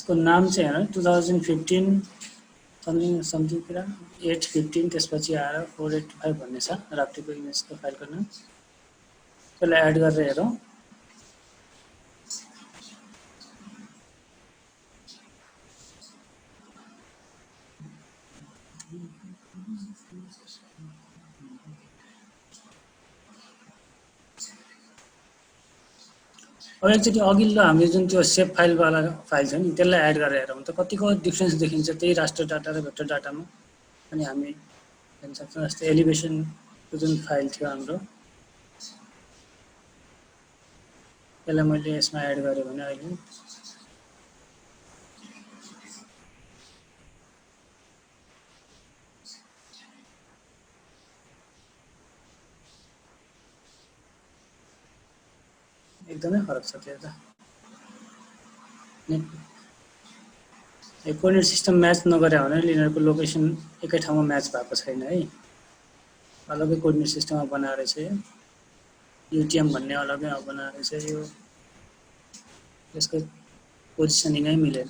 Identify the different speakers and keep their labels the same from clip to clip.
Speaker 1: यसको नाम चाहिँ हेर 2015 समथिङ कुरा 815 त्यसपछि आएर 485 भन्ने छ राप्तीको इमेजको फाइलको नाम। त्यसलाई एड गरेर हेरौँ। अब एकचोटि अघिल्लो हामीले जुन त्यो सेभ फाइलवाला फाइल छ नि त्यसलाई एड गरेर हेरौँ त कतिको डिफ्रेन्स देखिन्छ त्यही राष्ट्र डाटा र भेक्टर डाटामा। अनि हामी हेर्न सक्छौँ जस्तै एलिभेसनको जुन फाइल थियो हाम्रो त्यसलाई मैले यसमा एड गरेँ भने अहिले एकदमै फरक छ त्यो त। कोअर्डिनेट सिस्टम म्याच नगरे भने यिनीहरूको लोकेसन एकै ठाउँमा म्याच भएको छैन है। अलग्गै कोअर्डिनेट सिस्टममा बनाएर चाहिँ युटिएम भन्ने अलग्गै बनाएर चाहिँ यो यसको पोजिसनिङै मिलेन।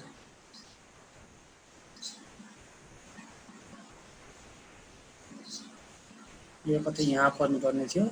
Speaker 1: यो कतै यहाँ पर्नुपर्ने थियो।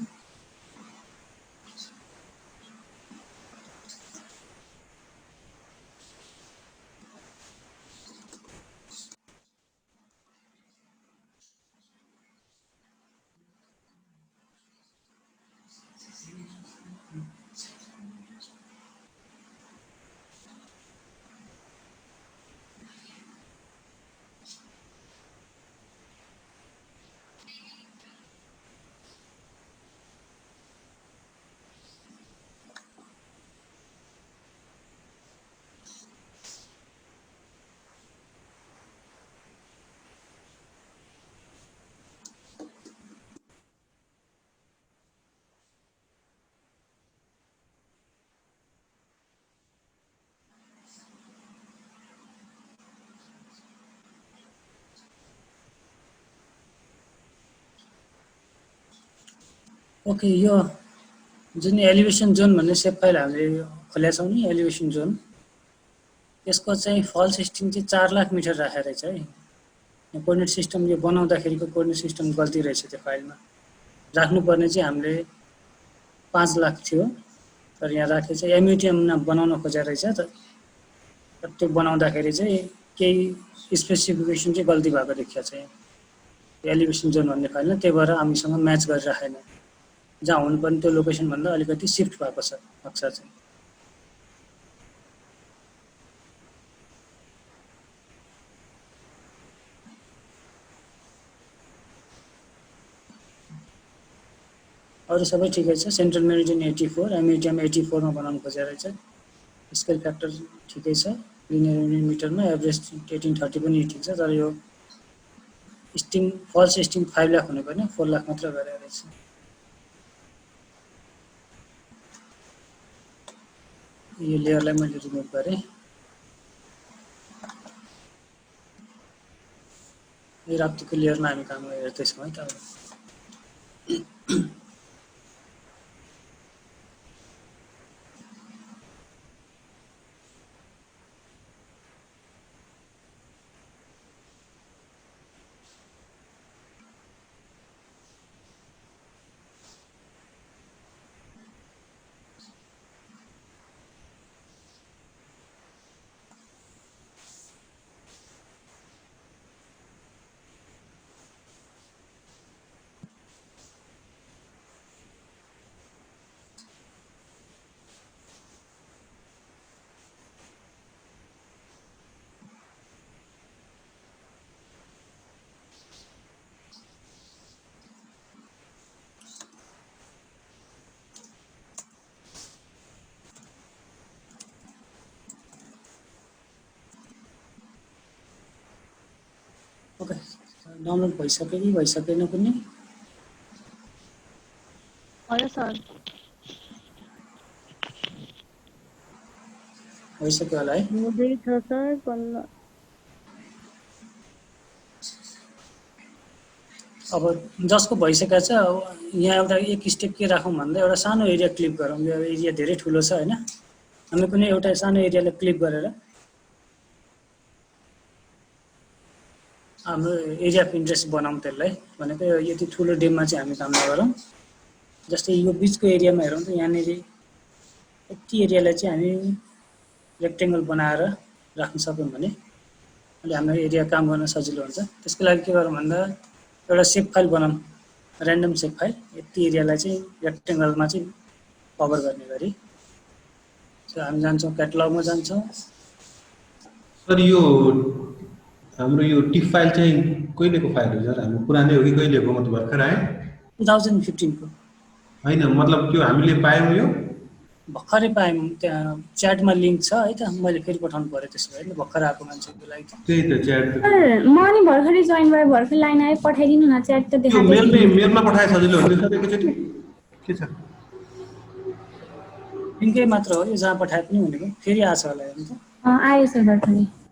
Speaker 1: ओके, यो जुन एलिभेसन जोन भन्ने सेभ फाइल हामीले खोलेका छौँ नि एलिभेसन जोन, यसको चाहिँ फल्स स्ट्रिङ चाहिँ 4 लाख मिटर राखेर रहेछ है। कोअर्डिनेट सिस्टम यो बनाउँदाखेरिको कोअर्डिनेट सिस्टम गल्ती रहेछ त्यो फाइलमा। राख्नुपर्ने चाहिँ हामीले 5 लाख थियो, तर यहाँ राखे चाहिँ एमयुटिएममा बनाउन खोजेको रहेछ त। त्यो बनाउँदाखेरि चाहिँ केही स्पेसिफिकेसन चाहिँ गल्ती भएको देखिएको छ यहाँ एलिभेसन जोन भन्ने फाइलमा। त्यही भएर हामीसँग म्याच गरिराखेन, जहाँ हुनुपर्ने त्यो लोकेसनभन्दा अलिकति सिफ्ट भएको छ अक्षर चाहिँ। अरू सबै ठिकै छ। सेन्ट्रल मेरिडियन 84, एमयुटिएम 84 मा बनाउन खोजेको रहेछ। स्केल फ्याक्टर ठिकै छ, लिनियर युनिट मिटरमा एभरेज 1830 पनि ठिक छ। तर यो स्ट्रिङ फल्स स्ट्रिङ 5 लाख हुनुपर्ने 4 लाख मात्र गरेको रहेछ। यो लेयरलाई मैले रिमुभ गरेँ। यो राप्तीको लेयरमा हामी काम हेर्दैछौँ है त। ओके, डाउनलोड भइसक्यो कि भइसकेन कुनै?
Speaker 2: भयो सर।
Speaker 1: भइसक्यो होला है?
Speaker 2: हुँदैछ सर बल्ल।
Speaker 1: अब जसको भइसकेको छ यहाँ एउटा एक स्टेप के राखौँ भन्दा एउटा सानो एरिया क्लिक गरौँ। यो एरिया धेरै ठुलो छ हैन। हामी कुनै एउटा सानो एरियालाई क्लिक गरेर हाम्रो एरिया अफ इन्ट्रेस्ट बनाऊँ त्यसलाई भनेको यति ठुलो डेममा चाहिँ हामी काम नगरौँ। जस्तै यो बिचको एरियामा हेरौँ त यहाँनिर यति एरियालाई चाहिँ हामी रेक्टेङ्गल बनाएर राख्न सक्यौँ भने अहिले हाम्रो एरिया काम गर्न सजिलो हुन्छ। त्यसको लागि के गरौँ भन्दा एउटा सेप फाइल बनाऊँ, ऱ्यान्डम सेप फाइल यति एरियालाई चाहिँ रेक्टेङ्गलमा चाहिँ कभर गर्ने गरी। सो हामी जान्छौँ क्याटलगमा जान्छौँ।
Speaker 3: सर यो हाम्रो यो टिफ फाइल चाहिँ कहिलेको फाइल हो सर? हाम्रो पुरानै हो कि कहिलेको? म त भर्खर आएँ।
Speaker 1: 2015 को
Speaker 3: होइन, मतलब त्यो हामीले पायौँ यो?
Speaker 1: भर्खरै पायौँ, त्यहाँ च्याटमा लिङ्क छ है त, मैले फेरि पठाउनु पऱ्यो त्यसो भए नि भर्खर आएको मान्छेको लागि त।
Speaker 3: त्यही त च्याट त
Speaker 2: सर म नि भर्खरै जोइन भएँ, भर्खर लाइन आयो, पठाइदिनु न, च्याट त
Speaker 3: त्यो
Speaker 2: देखाएको छैन।
Speaker 3: मेलमा पठाए सजिलो हुन्थ्यो सर एकैचोटि। के छ?
Speaker 1: लिङ्कै मात्र हो यो, जहाँ पठाए पनि हुनेको। फेरि आएको छ होला हेर्नु त।
Speaker 2: आयो सर भर्खरै।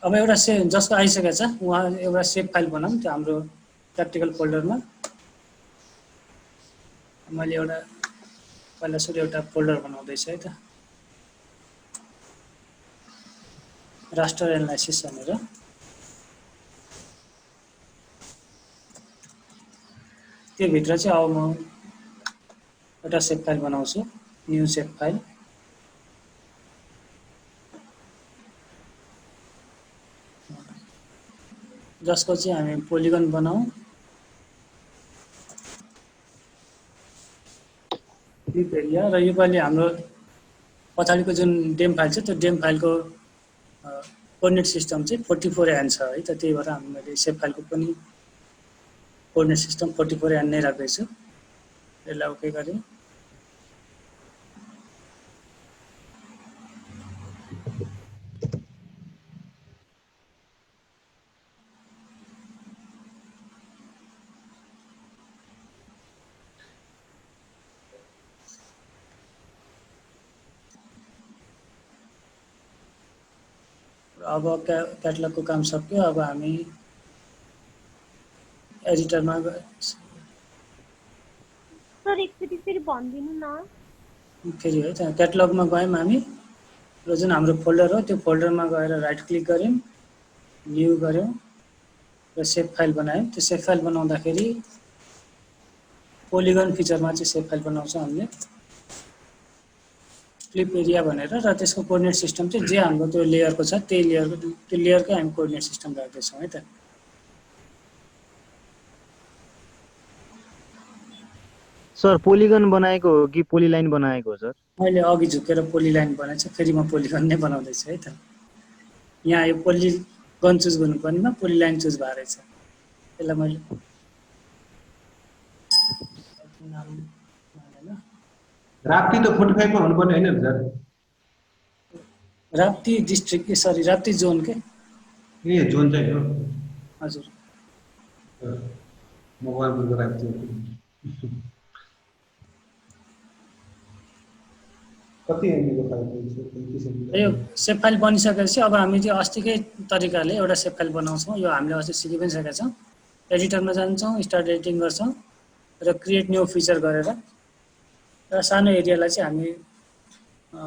Speaker 2: अब एउटा जसको आइसकेको छ उहाँ एउटा सेभ फाइल बनाऊँ त्यो हाम्रो प्र्याक्टिकल फोल्डरमा। मैले एउटा पहिला सुरु एउटा फोल्डर बनाउँदैछु है त, रास्टर एनालाइसिस भनेर। त्योभित्र चाहिँ अब म एउटा सेभ फाइल बनाउँछु, न्यू सेभ फाइल। जसको चाहिँ हामी पोलिगन बनाऊ। क्लिप एरिया र योपालि हाम्रो पछाडिको जुन डेम फाइल छ त्यो डेम फाइलको कोअर्डिनेट सिस्टम चाहिँ 44 एन छ है त, त्यही भएर मैले सेभ फाइलको पनि कोअर्डिनेट सिस्टम 44 एन नै राख्दैछु। यसलाई ओके गरेँ। अब क्याटलगको काम सक्यो। अब हामी एडिटरमा
Speaker 4: सर एकचोटि फेरि भनिदिनु न।
Speaker 1: फेरि है त क्याटलगमा गयौँ हामी र जुन हाम्रो फोल्डर हो त्यो फोल्डरमा गएर राइट क्लिक गऱ्यौँ, न्यू गऱ्यौँ र सेभ फाइल बनायौँ। त्यो सेभ फाइल बनाउँदाखेरि पोलिगन फिचरमा चाहिँ सेभ फाइल बनाउँछौँ हामीले, क्लिप एरिया भनेर। र त्यसको कोअर्डिनेट सिस्टम चाहिँ जे हाम्रो त्यो लेयरको छ त्यही लेयरकै हामी कोअर्डिनेट सिस्टम राख्दैछौँ है त।
Speaker 5: सर पोलिगन बनाएको हो कि पोलिलाइन बनाएको हो सर?
Speaker 1: मैले अघि झुकेर पोलिलाइन बनाएको छु, फेरि म पोलिगन नै बनाउँदैछु है त। यहाँ यो पोलिगन चुज गर्नुपर्नेमा पोलिलाइन चुज भएर रहेछ। त्यसलाई मैले
Speaker 3: राप्ती त 45 मा हुनुपर्ने होइन sir?
Speaker 1: Rapti district sorry Rapti John के?
Speaker 3: ए जोन चाहिँ हो।
Speaker 1: हजुर
Speaker 3: मकवानपुरको राप्ती। कति एमबीको फाइल छ?
Speaker 1: यो सेभ फाइल बनिसकेपछि अब हामी चाहिँ अस्तिकै तरिकाले एउटा सेभ फाइल बनाउँछौँ। यो हामीले अस्ति सिकि पनि सकेका छौँ। एडिटरमा जान्छौँ, स्टार्ट एडिटिङ गर्छौँ र क्रिएट न्यू फिचर गरेर र सानो एरियालाई चाहिँ हामी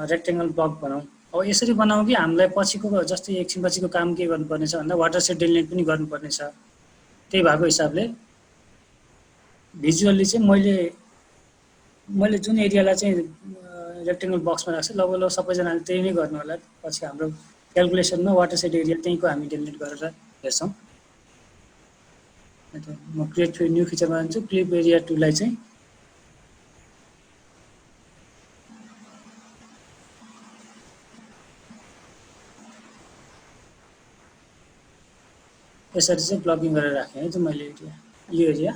Speaker 1: रेक्टेङ्गल ब्लक बनाऊँ। अब यसरी बनाऊँ कि हामीलाई पछिको जस्तै एकछिन पछिको काम के गर्नुपर्ने छ भन्दा वाटर सेड डिलिनेट पनि गर्नुपर्ने छ। त्यही भएको हिसाबले भिजुअल्ली चाहिँ मैले जुन एरियालाई चाहिँ रेक्टेङ्गल बक्समा राख्छु लगभग सबैजनाले त्यही नै गर्नु होला। पछि हाम्रो क्यालकुलेसनमा वाटर सेड एरिया त्यहीँको हामी डिलिनेट गरेर हेर्छौँ। म क्रिएट न्यू फिचरमा जान्छु, क्लिप एरिया 2 लाई चाहिँ यसरी चाहिँ प्लगिङ गरेर राखेँ है त मैले यो एरिया।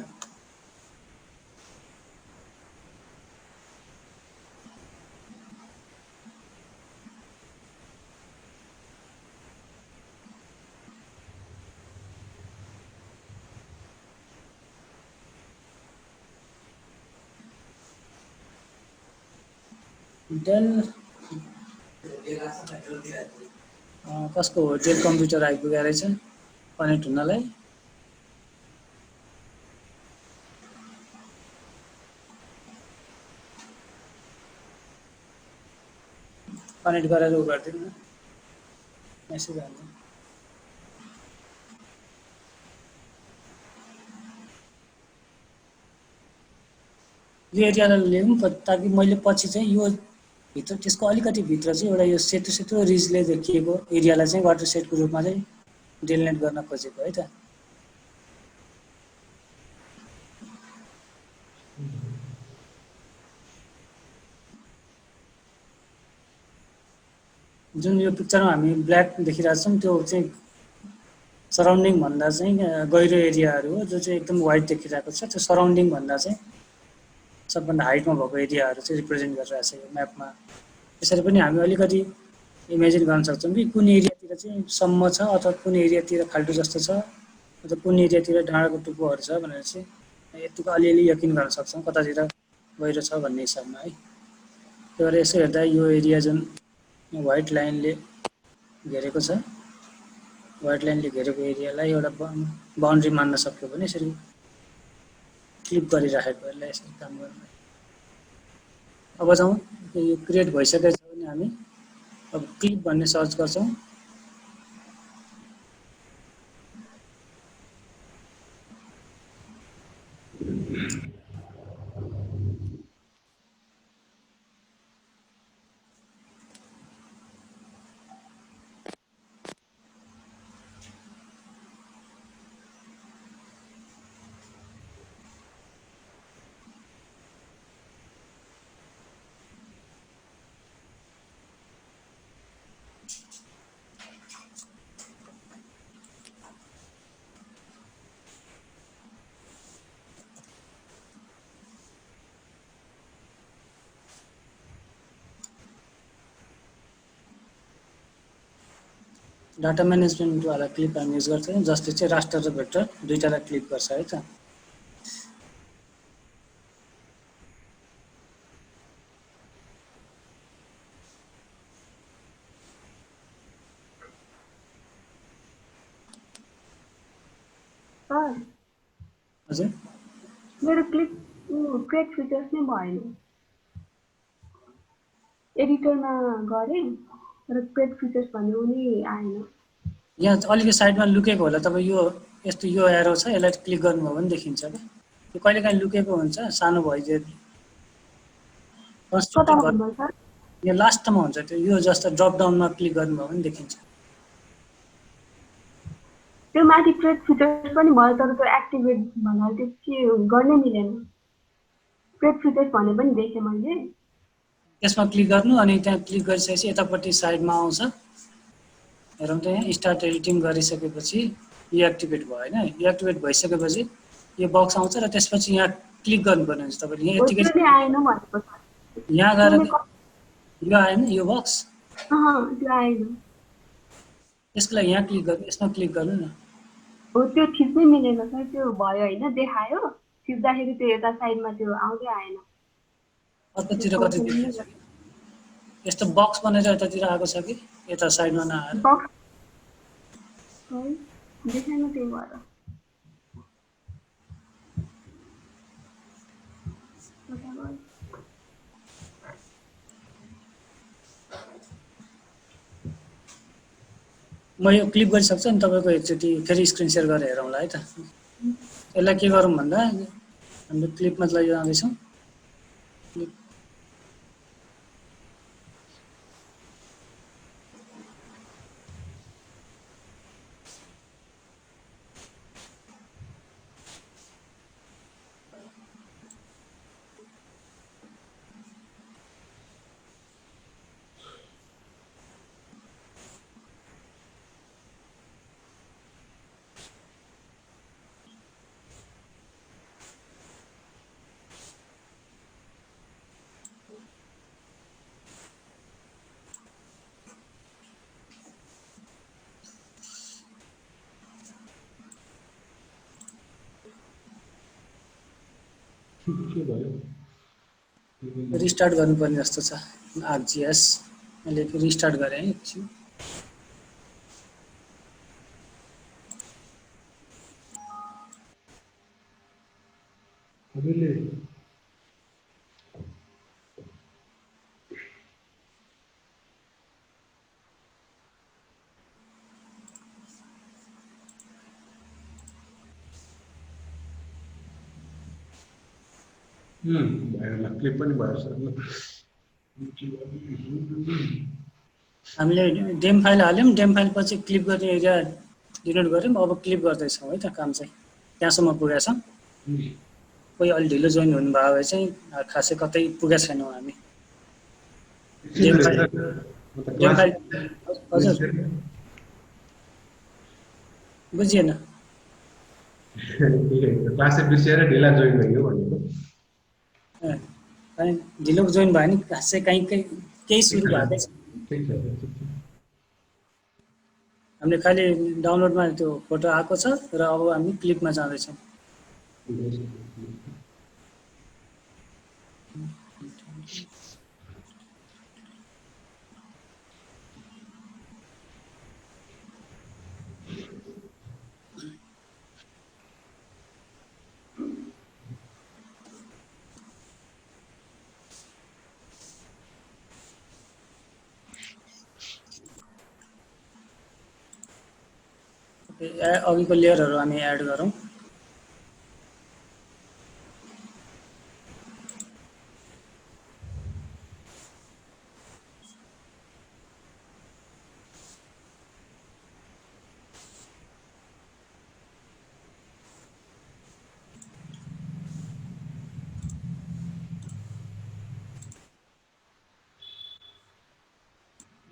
Speaker 1: डेल कसको हो डेल कम्प्युटर आइपुगेको रहेछ कनेक्ट हुनलाई। कनेक्ट गरेर उ गरिदिनु न मेसेज हाल्नु। यो एरियालाई ल्याउँ ताकि मैले पछि चाहिँ यो भित्र त्यसको अलिकति भित्र चाहिँ एउटा यो सेतो सेतो रिजले देखिएको एरियालाई चाहिँ वाटर सेटको रूपमा चाहिँ डेलिनेट गर्न खोजेको है त। जुन यो पिक्चरमा हामी ब्ल्याक देखिरहेको छौँ त्यो चाहिँ सराउन्डिङ भन्दा चाहिँ गहिरो एरियाहरू हो जो चाहिँ एकदम वाइट देखिरहेको छ। त्यो सराउन्डिङ भन्दा चाहिँ सबभन्दा हाइटमा भएको एरियाहरू चाहिँ रिप्रेजेन्ट गरिरहेको छ यो म्यापमा। त्यसरी पनि हामी अलिकति इमेजिन गर्न सक्छौँ कि कुन एरियातिर चाहिँ सम्म छ अथवा कुन एरियातिर खाल्टो जस्तो छ अथवा कुन एरियातिर डाँडाको टुप्पोहरू छ भनेर चाहिँ यतिको अलिअलि यकिन गर्न सक्छौँ कतातिर गहिरो छ भन्ने हिसाबमा है। त्यही भएर यसो हेर्दा यो एरिया जुन व्हाइट लाइनले घेरेको छ व्हाइट लाइनले घेरेको एरियालाई एउटा बाउन्ड्री मान्न सक्यो भने यसरी क्लिक गरिराखेको यसलाई यसरी काम गर्नु। अब जाउँ यो क्रिएट भइसकेको छ भने हामी अब क्लिप भन्ने सर्च गर्छौँ। डाटा म्यानेजमेन्टवाला क्लिप हामी युज गर्थ्यौँ जसले चाहिँ रास्टर र भेक्टर दुईटालाई क्लिप गर्छ है त।
Speaker 4: सर
Speaker 1: हजुर
Speaker 4: मेरो क्लिक क्रिएट फिचर्स नै भएन। एडिटरमा गरेँ तर क्रिएट फिचर्स भन्ने पनि आएन।
Speaker 1: यहाँ अलिकति साइडमा लुकेको होला तपाईँ यो यस्तो यो एरो छ यसलाई क्लिक गर्नुभयो भने देखिन्छ क्या। यो कहिलेकाहीँ लुकेको हुन्छ सानो भइदियो कन्स्ट्रक्टेड
Speaker 4: कतामा
Speaker 1: गर्नु
Speaker 4: भन्नु सर?
Speaker 1: यो लास्टमा हुन्छ त्यो यो जस्तो ड्रप डाउनमा क्लिक गर्नुभयो भने देखिन्छ।
Speaker 4: त्यो माथि क्रिएट फिचर्स पनि भयो तर त्यो एक्टिभेट भन्नाले त्यो के गर्नै मिलेन। क्रिएट फिचर्स भने पनि देखेँ मैले।
Speaker 1: त्यसमा क्लिक गर्नु अनि त्यहाँ क्लिक गरिसकेपछि यतापट्टि साइडमा आउँछ हेरौँ त यहाँ स्टार्ट एडिटिङ गरिसकेपछि यो एक्टिभेट भयो होइन। यो एक्टिभेट भइसकेपछि यो बक्स आउँछ र त्यसपछि यहाँ क्लिक गर्नुपर्ने हुन्छ तपाईँले। यहाँ
Speaker 4: हो
Speaker 1: यतिकै
Speaker 4: त्यो नै आएन भनेको सर।
Speaker 1: यहाँ गएर यो आएन यो बक्स
Speaker 4: त्यो आएन।
Speaker 1: त्यसको लागि यहाँ क्लिक गर्नु यसमा क्लिक गर्नु न।
Speaker 4: हो त्यो खिच्नै मिलेन सर। त्यो भयो होइन देखायो खिच्दाखेरि त्यो यता साइडमा त्यो आउँदै आएन।
Speaker 1: अर्कोतिर कतै देखिन्छ कि यस्तो बक्स बनेर यतातिर आएको छ कि यता साइडमा नआएर
Speaker 4: बक्स देखाएन त्यही भएर।
Speaker 1: म यो क्लिक गरिसक्छु नि तपाईँको एकचोटि फेरि स्क्रिन सेयर गरेर हेरौँला है त। यसलाई के गरौँ भन्दा हाम्रो क्लिपमा जाँदैछौँ।
Speaker 3: के भयो
Speaker 2: रिस्टार्ट गर्नुपर्ने जस्तो छ आरजीएस। मैले रिस्टार्ट गरेँ एकछिन।
Speaker 3: हजुरले भयो क्लिप पनि भयो सर।
Speaker 2: हामीले डेम फाइल हाल्यौँ, डेम फाइल पछि क्लिप गर्ने एरिया डिनोट गऱ्यौँ। अब क्लिप गर्दैछौँ है त, काम चाहिँ त्यहाँसम्म पुगेछ। कोही अलि ढिलो जोइन हुनुभयो भए चाहिँ खासै कतै पुगेको छैनौँ हामी। डेम फाइल हजुर बुझिएन।
Speaker 3: क्लासै बिर्सिएर ढिला जोइन भयो भनेको।
Speaker 2: अनि ढिलो जोइन भयो नि खासै केही सुरु भएकै छ। हामीले खालि डाउनलोडमा त्यो फोटो आएको छ र अब हामी क्लिपमा जाँदैछौँ। अघिको लेयरहरू हामी एड गरौँ।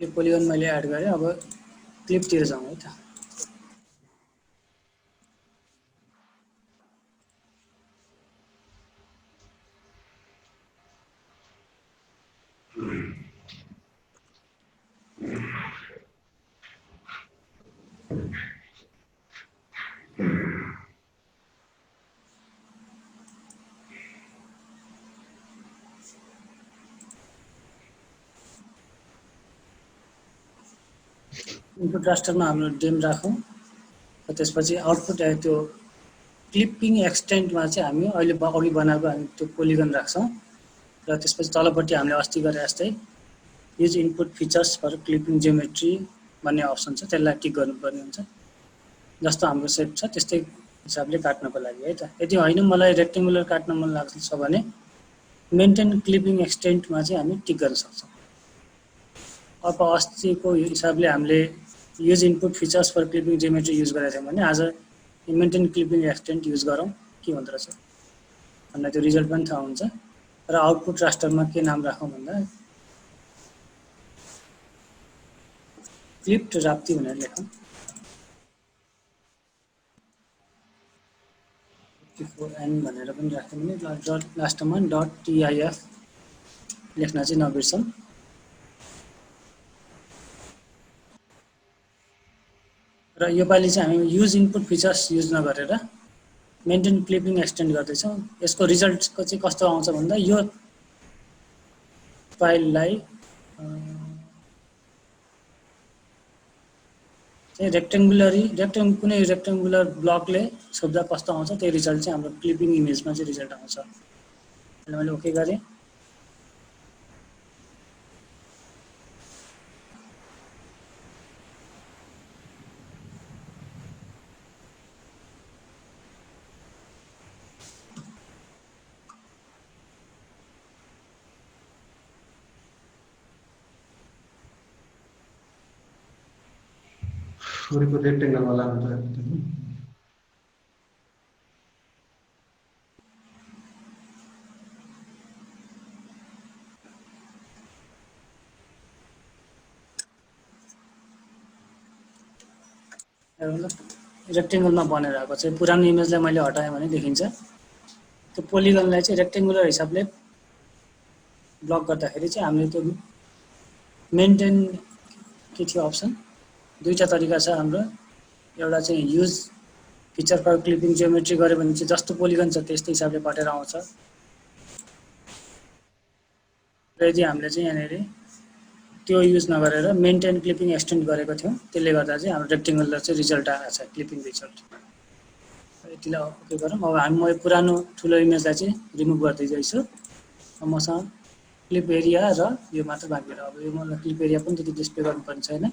Speaker 2: यो पोलिगन मैले एड गरेँ। अब क्लिपतिर जाउँ है त। इनपुट रास्टरमा हाम्रो डेम राखौँ। त्यसपछि आउटपुट त्यो क्लिपिङ एक्सटेन्टमा चाहिँ हामी अहिले अघि बनाएको हामी त्यो पोलिगन राख्छौँ। र त्यसपछि तलपट्टि हामीले अस्ति गरे जस्तै use input features for clipping geometry भन्ने अप्सन छ, त्यसलाई टिक गर्नुपर्ने हुन्छ। जस्तो हाम्रो सेप छ त्यस्तै हिसाबले काट्नको लागि है त। यदि होइन मलाई रेक्टेङ्गुलर काट्न मन लाग्छ भने मेन्टेन क्लिपिङ एक्सटेन्टमा चाहिँ हामी टिक गर्न सक्छौँ। अब अस्तिको हिसाबले हामीले use input features for clipping geometry use गरेका थियौँ भने आज मेन्टेन क्लिपिङ एक्सटेन्ट युज गरौँ के भन्दो रहेछ। हामीलाई त्यो रिजल्ट पनि थाहा हुन्छ। र आउटपुट रास्टरमा के नाम राखौँ भन्दा क्लिप्ड राप्ती भनेर लेखौँ। एन भनेर पनि राख्यौँ भने लास्टमा .tif लेख्न चाहिँ नबिर्सौँ। र योपालि चाहिँ हामी युज इनपुट फिचर्स युज नगरेर मेन्टेन क्लिपिङ एक्सटेन्ड गर्दैछौँ। यसको रिजल्टको चाहिँ कस्तो आउँछ भन्दा यो फाइललाई चाहिँ कुनै रेक्टेङ्गुलर ब्लकले छोप्दा कस्तो आउँछ त्यो रिजल्ट चाहिँ हाम्रो क्लिपिङ इमेजमा चाहिँ रिजल्ट आउँछ। मैले ओके गरेँ।
Speaker 3: वरिपरि रेक्टेङ्गल वाला हुन्छ।
Speaker 2: रेक्टेङ्गलमा बनेर आएको चाहिँ पुरानो इमेजलाई मैले हटाएँ भने देखिन्छ। त्यो पोलिगनलाई चाहिँ रेक्टेङ्गुलर हिसाबले ब्लक गर्दाखेरि चाहिँ हामीले त्यो मेन्टेन के थियो अप्सन, दुईवटा तरिका छ हाम्रो। एउटा चाहिँ use feature for clipping geometry गऱ्यो भने चाहिँ जस्तो पोलिगन छ त्यस्तै हिसाबले कटेर आउँछ।
Speaker 1: र यदि हामीले चाहिँ यहाँनिर त्यो युज नगरेर मेन्टेन क्लिपिङ एक्सटेन्ड गरेको थियौँ, त्यसले गर्दा चाहिँ हाम्रो रेक्टेङ्गुलर चाहिँ रिजल्ट आएको छ, क्लिपिङ रिजल्ट। यतिलाई ओके गरौँ। अब म पुरानो ठुलो इमेजलाई चाहिँ रिमुभ गरिदिँदैछु। मसँग क्लिप एरिया र यो मात्र बाँकी रह्यो। अब यो मलाई क्लिप एरिया पनि त्यति डिस्प्ले गर्नुपर्ने छैन,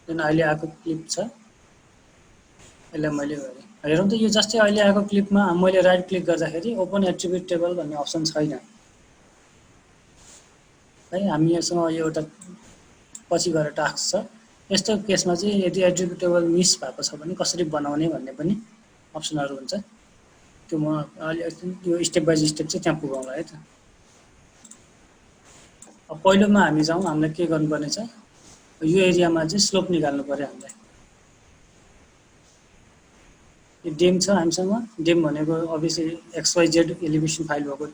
Speaker 1: जुन अहिले आएको क्लिप छ यसलाई मैले गरेँ। हेरौँ त, यो जस्तै अहिले आएको क्लिपमा मैले राइट क्लिक गर्दाखेरि ओपन एट्रिब्युट टेबल भन्ने अप्सन छैन है। हामी यसँग यो एउटा पछि गएर टास्क छ। यस्तो केसमा चाहिँ यदि एट्रिब्युट टेबल मिस भएको छ भने कसरी बनाउने भन्ने पनि अप्सनहरू हुन्छ। त्यो म यो स्टेप बाई स्टेप चाहिँ त्यहाँ पुगाउँला है त। अब पहिलोमा हामी जाउँ, हामीलाई के गर्नुपर्ने छ, यो एरियामा चाहिँ स्लोप निकाल्नु पर्यो हामीलाई। यो डेम छ हामीसँग, डेम भनेको अभियसली XYZ एलिभेसन फाइल भएको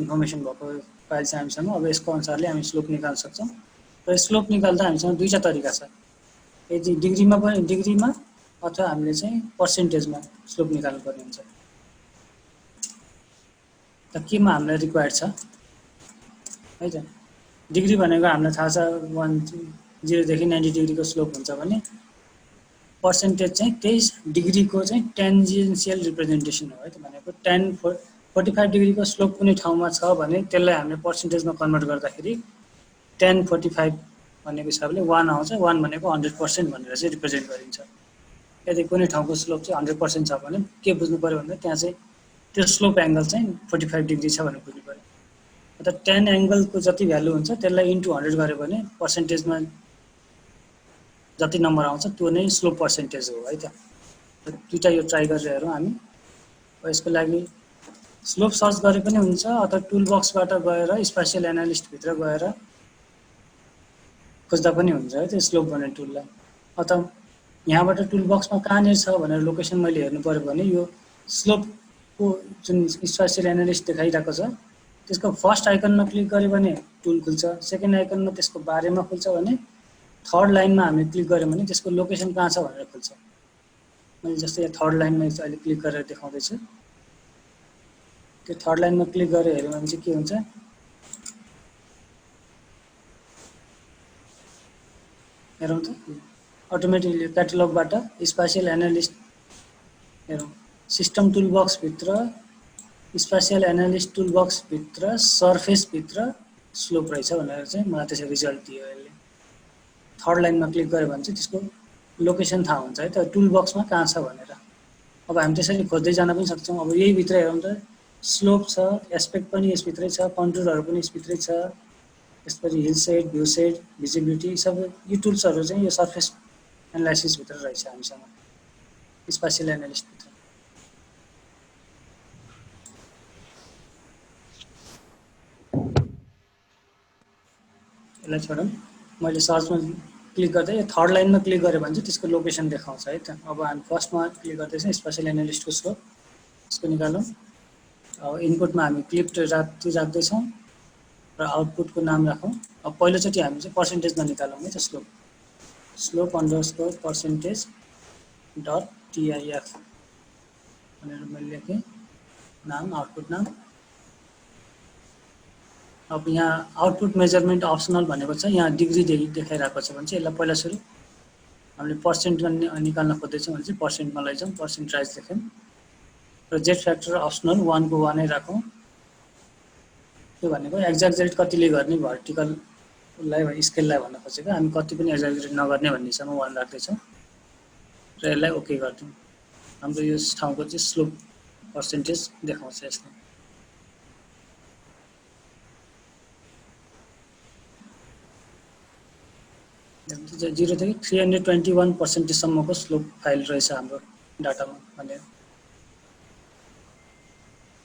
Speaker 1: इन्फर्मेसन भएको फाइल छ हामीसँग। अब यसको अनुसारले हामी स्लोप निकाल्न सक्छौँ। र स्लोप निकाल्दा हामीसँग दुईवटा तरिका छ, यदि डिग्रीमा अथवा हामीले चाहिँ पर्सेन्टेजमा स्लोप निकाल्नुपर्ने हुन्छ। त केमा हामीलाई रिक्वायर्ड छ है त। डिग्री भनेको हामीलाई थाहा छ 0 देखि 90 डिग्रीको स्लोप हुन्छ भने पर्सेन्टेज चाहिँ त्यही डिग्रीको चाहिँ टेन्जेन्सियल रिप्रेजेन्टेसन हो है त। भनेको 45 डिग्रीको स्लोप कुनै ठाउँमा छ भने त्यसलाई हामीले पर्सेन्टेजमा कन्भर्ट गर्दाखेरि 1045 भनेको हिसाबले 1 आउँछ। 1 भनेको 100% भनेर चाहिँ रिप्रेजेन्ट गरिन्छ। यदि कुनै ठाउँको स्लोप चाहिँ 100% छ भने के बुझ्नु पऱ्यो भन्दा त्यहाँ चाहिँ त्यो स्लोप एङ्गल चाहिँ 45 डिग्री छ भनेर बुझ्नु पऱ्यो। अर्थात् 10 एङ्गलको जति भ्यालु हुन्छ त्यसलाई इन्टु 100 गऱ्यो भने पर्सेन्टेजमा जति नम्बर आउँछ त्यो नै स्लोप पर्सेन्टेज हो है त। दुईवटा यो ट्राई गरेर हेरौँ हामी। यसको लागि स्लोप सर्च गरे पनि हुन्छ अथवा टुल बक्सबाट गएर स्पेसियल एनालिस्टभित्र गएर खोज्दा पनि हुन्छ है त्यो स्लोप भन्ने टुललाई। अथवा यहाँबाट टुल बक्समा कहाँनिर छ भनेर लोकेसन मैले हेर्नु पऱ्यो भने यो स्लोपको जुन स्पेसियल एनालिस्ट देखाइरहेको छ त्यसको फर्स्ट आइकनमा क्लिक गऱ्यो भने टुल खुल्छ, सेकेन्ड आइकनमा त्यसको बारेमा खुल्छ भने थर्ड लाइनमा हामी क्लिक गऱ्यौँ भने त्यसको लोकेसन कहाँ छ भनेर खुल्छ। मैले जस्तै यहाँ थर्ड लाइनमा अहिले क्लिक गरेर देखाउँदैछु। त्यो थर्ड लाइनमा क्लिक गरेर हेऱ्यो भने चाहिँ के हुन्छ, हेरौँ त, अटोमेटिकली क्याटलगबाट स्पेसियल एनालिस्ट हेरौँ, सिस्टम टुल बक्सभित्र स्पेसियल एनालिस्ट टुल बक्सभित्र सर्फेसभित्र स्लोप रहेछ भनेर चाहिँ मलाई त्यसरी रिजल्ट दियो यसले। थर्ड लाइनमा क्लिक गऱ्यो भने चाहिँ त्यसको लोकेसन थाहा हुन्छ है त, टुल बक्समा कहाँ छ भनेर। अब हामी त्यसरी खोज्दै जान पनि सक्छौँ। अब यही भित्र हेरौँ त, स्लोप छ, एस्पेक्ट पनि यसभित्रै छ, कन्टुरहरू पनि यसभित्रै छ, त्यसपछि hill shed, view shed, visibility सबै यो टुल्सहरू चाहिँ यो सर्फेस एनालाइसिसभित्र रहेछ हामीसँग, स्पेसियल एनालिस्टभित्र। यसलाई छोडौँ, मैले सर्चमा क्लिक गर्दै थर्ड लाइनमा क्लिक गरेँ भने चाहिँ त्यसको लोकेसन देखाउँछ है त। अब हामी फर्स्टमा क्लिक गर्दैछौँ स्पेसियल एनालिस्टको स्लोप, यसको निकालौँ। अब इनपुटमा हामी क्लिप राख्दैछौँ र आउटपुटको नाम राखौँ। अब पहिलोचोटि हामी चाहिँ पर्सेन्टेजमा निकालौँ है त slope, slope underscore percentage dot TIF भनेर मैले लेखेँ, नाम आउटपुट नाम। अब यहाँ आउटपुट मेजरमेन्ट अप्सनल भनेको छ, यहाँ डिग्री देखाइरहेको छ भने चाहिँ यसलाई पहिला सुरु हामीले पर्सेन्टमा निकाल्न खोज्दैछौँ भने चाहिँ पर्सेन्टमा लैजाउँ, पर्सेन्टाइज लेख्यौँ र जेड फ्याक्टर अप्सनल 1 को 1 नै राखौँ। त्यो भनेको एक्जाग्जेरेट कतिले गर्ने भर्टिकललाई स्केललाई भन्न खोजेको, हामी कति पनि एक्जाग्जेरेट नगर्ने भन्नेसम्म 1 राख्दैछौँ र यसलाई ओके गरिदिउँ। हाम्रो यो ठाउँको चाहिँ स्लोप पर्सेन्टेज देखाउँछ यसले। जिरो देखि 321% स्लोप फाइल रहेछ हाम्रो डाटामा भने,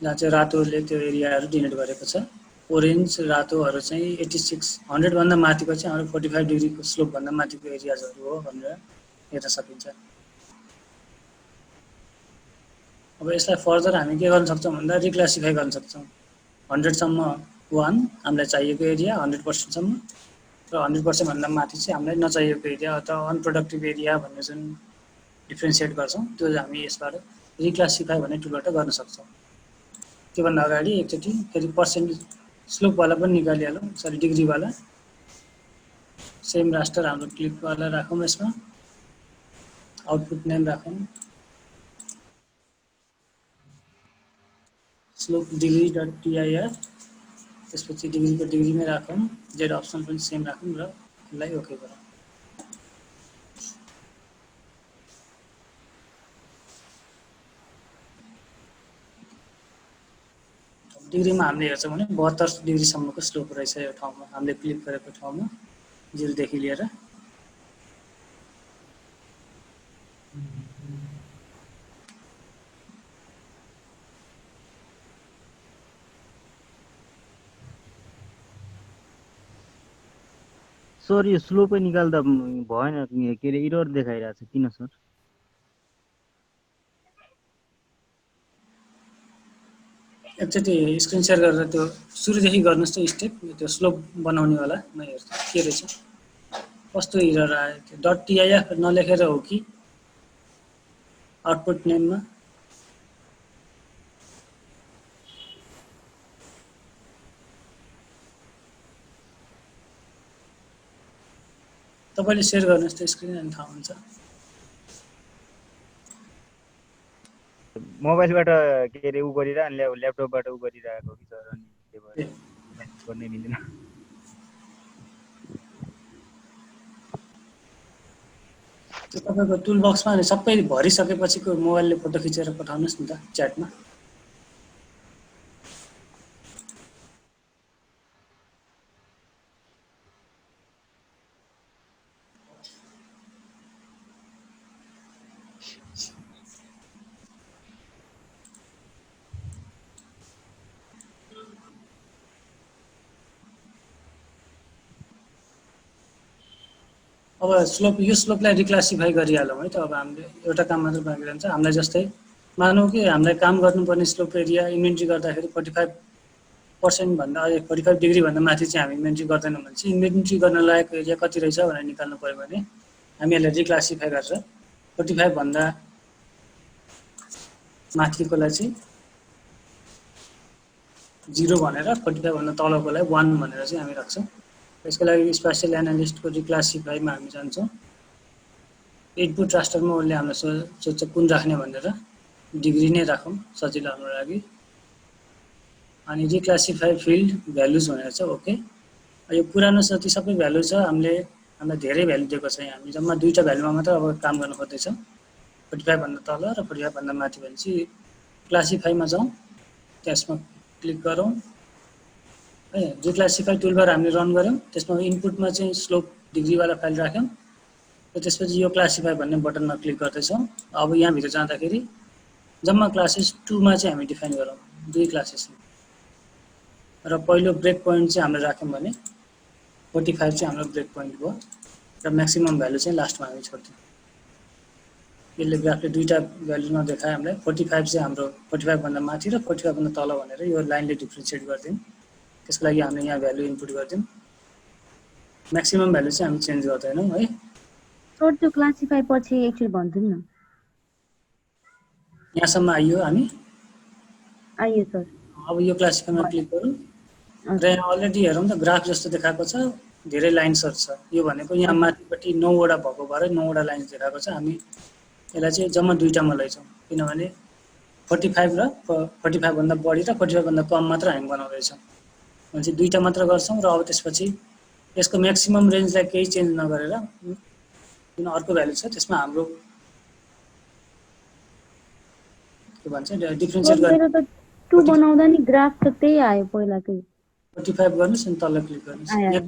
Speaker 1: जहाँ चाहिँ रातोले त्यो एरियाहरू डिनोट गरेको छ। ओरेन्ज रातोहरू चाहिँ 86 100भन्दा माथिको चाहिँ हाम्रो 45 डिग्रीको स्लोपभन्दा माथिको एरियाजहरू हो भनेर हेर्न सकिन्छ। अब यसलाई फर्दर हामी के गर्न सक्छौँ भन्दा रिक्लासिफाई गर्न सक्छौँ। 100सम्म 1 हामीलाई चाहिएको एरिया 100%सम्म र 100% भन्दा माथि चाहिँ हामीलाई नचाहिएको एरिया अथवा अनप्रोडक्टिभ एरिया भन्ने जुन डिफ्रेन्सिएट गर्छौँ त्यो हामी यसबाट रिक्लासिफाई भन्ने टुलबाट गर्न सक्छौँ। त्योभन्दा अगाडि एकचोटि फेरि स्लोप वाला पनि निकालिहालौँ, सरी डिग्री वाला। सेम रास्टर हाम्रो क्लिक वाला राखौँ यसमा, आउटपुट नेम राखौँ, स्लोप डिग्री डट टीआईआर, त्यसपछि डिग्रीको डिग्रीमै राखौँ, जेड अप्सन पनि सेम राखौँ र यसलाई ओके गरौँ। डिग्रीमा हामीले हेर्छौँ भने 72 डिग्रीसम्मको स्लोप रहेछ यो ठाउँमा, हामीले क्लिक गरेको ठाउँमा 0 देखि लिएर।
Speaker 5: सर यो स्लोपै निकाल्दा भएन, के अरे एरर देखाइरहेको छ, किन सर?
Speaker 1: एकचोटि स्क्रिन सेयर गरेर त्यो सुरुदेखि गर्नुहोस् त स्टेप, त्यो स्लोप बनाउनेवाला म हेर्छु के रहेछ, कस्तो एरर आयो। त्यो डट टीआईआर नलेखेर हो कि आउटपुट नेममा तपाईँले सेयर गर्नुहोस् त स्क्रिन, अनि थाहा हुन्छ।
Speaker 5: मोबाइलबाट के अरे उ गरिरह अनि ल्यापटपबाट उ गरिरहेको कि सर, अनि त्यही भएर म्यानेज गर्नै मिलेन।
Speaker 1: त्यो तपाईँको टुल बक्समा सबै भरिसकेपछिको मोबाइलले फोटो खिचेर पठाउनुहोस् न त च्याटमा। अब स्लोप, यो स्लोपलाई रिक्लासिफाई गरिहालौँ है त। अब हामीले एउटा काम मात्र बाँकी रहन्छ। हामीलाई जस्तै मानौँ कि हामीलाई काम गर्नुपर्ने स्लोप एरिया इन्भेन्ट्री गर्दाखेरि 45% भन्दा 45 डिग्रीभन्दा माथि चाहिँ हामी इन्भेन्ट्री गर्दैनौँ भने चाहिँ इन्भेन्ट्री गर्न लायक एरिया कति रहेछ भनेर निकाल्नु पऱ्यो भने हामी यसलाई रिक्लासिफाई गर्छ। 45 भन्दा माथिकोलाई चाहिँ 0 भनेर, 45 भन्दा तलकोलाई 1 भनेर चाहिँ हामी राख्छौँ। त्यसको लागि स्पेसियल एनालिस्टको रिक्लासिफाईमा हामी जान्छौँ। इनपुट रास्टरमा उसले हामीलाई सोध्छ कुन राख्ने भनेर, डिग्री नै राखौँ सजिलो हाम्रो लागि। अनि रिक्लासिफाई फिल्ड भ्यालुज भनेर छ, ओके। यो पुरानो जति सबै भ्यालु छ, हामीलाई धेरै भ्यालु दिएको छ। हामी जम्मा 2टा भ्यालुमा मात्र अब काम गर्न खोज्दैछौँ, 45 भन्दा तल र 45 भन्दा माथि भनेपछि क्लासिफाईमा जाउँ, त्यसमा क्लिक गरौँ है। रिक्लासिफाई टुलबार हामीले रन गऱ्यौँ, त्यसमा इनपुटमा चाहिँ स्लोप डिग्रीवाला फाइल राख्यौँ र त्यसपछि यो क्लासिफाई भन्ने बटनमा क्लिक गर्दैछौँ। अब यहाँभित्र जाँदाखेरि जम्मा क्लासेस 2मा चाहिँ हामी डिफाइन गरौँ, 2 क्लासेस र पहिलो ब्रेक पोइन्ट चाहिँ हामीले राख्यौँ भने 45 चाहिँ हाम्रो ब्रेक पोइन्ट भयो र म्याक्सिमम भ्यालु चाहिँ लास्टमा हामी छोड्थ्यौँ। यसले ग्राफले 2टा भ्यालु नदेखाए हामीलाई। 45 चाहिँ हाम्रो 45 भन्दा माथि र 45 भन्दा तल भनेर यो लाइनले डिफ्रेन्सिएट गरिदिउँ। त्यसको लागि हामीले यहाँ भ्यालु इनपुट गरिदिउँ। म्याक्सिमम भ्यालु चाहिँ हामी चेन्ज गर्दैनौँ है।
Speaker 6: सर त्यो क्लासिफाई पछि एकचोटि भनिदिनु न।
Speaker 1: यहाँसम्म आइयो हामी,
Speaker 6: आइयो सर।
Speaker 1: अब यो क्लासिफाईमा क्लिक गरौँ र यहाँ अलरेडी हेरौँ त ग्राफ जस्तो देखाएको छ, धेरै लाइन्सहरू छ। यो भनेको यहाँ माथिपट्टि 9वटा भएको भएर 9वटा लाइन्स देखाएको छ। हामी यसलाई चाहिँ जम्मा 2टामा लैजाउँ, किनभने 45 र 45 भन्दा बढी र 45 भन्दा कम मात्र हामी बनाउँदैछौँ भनेपछि 2टा मात्र गर्छौँ। र अब त्यसपछि यसको म्याक्सिमम रेन्जलाई केही चेन्ज नगरेर जुन अर्को भ्यालु छ त्यसमा हाम्रो के भन्छ डिफ्रेन्सिएट गर्ने
Speaker 6: 2 बनाउँदा नि ग्राफ त त्यही आयो पहिलाकै।
Speaker 1: 45 गर्नुहोस् अनि तल क्लिक गर्नुहोस्। यहाँ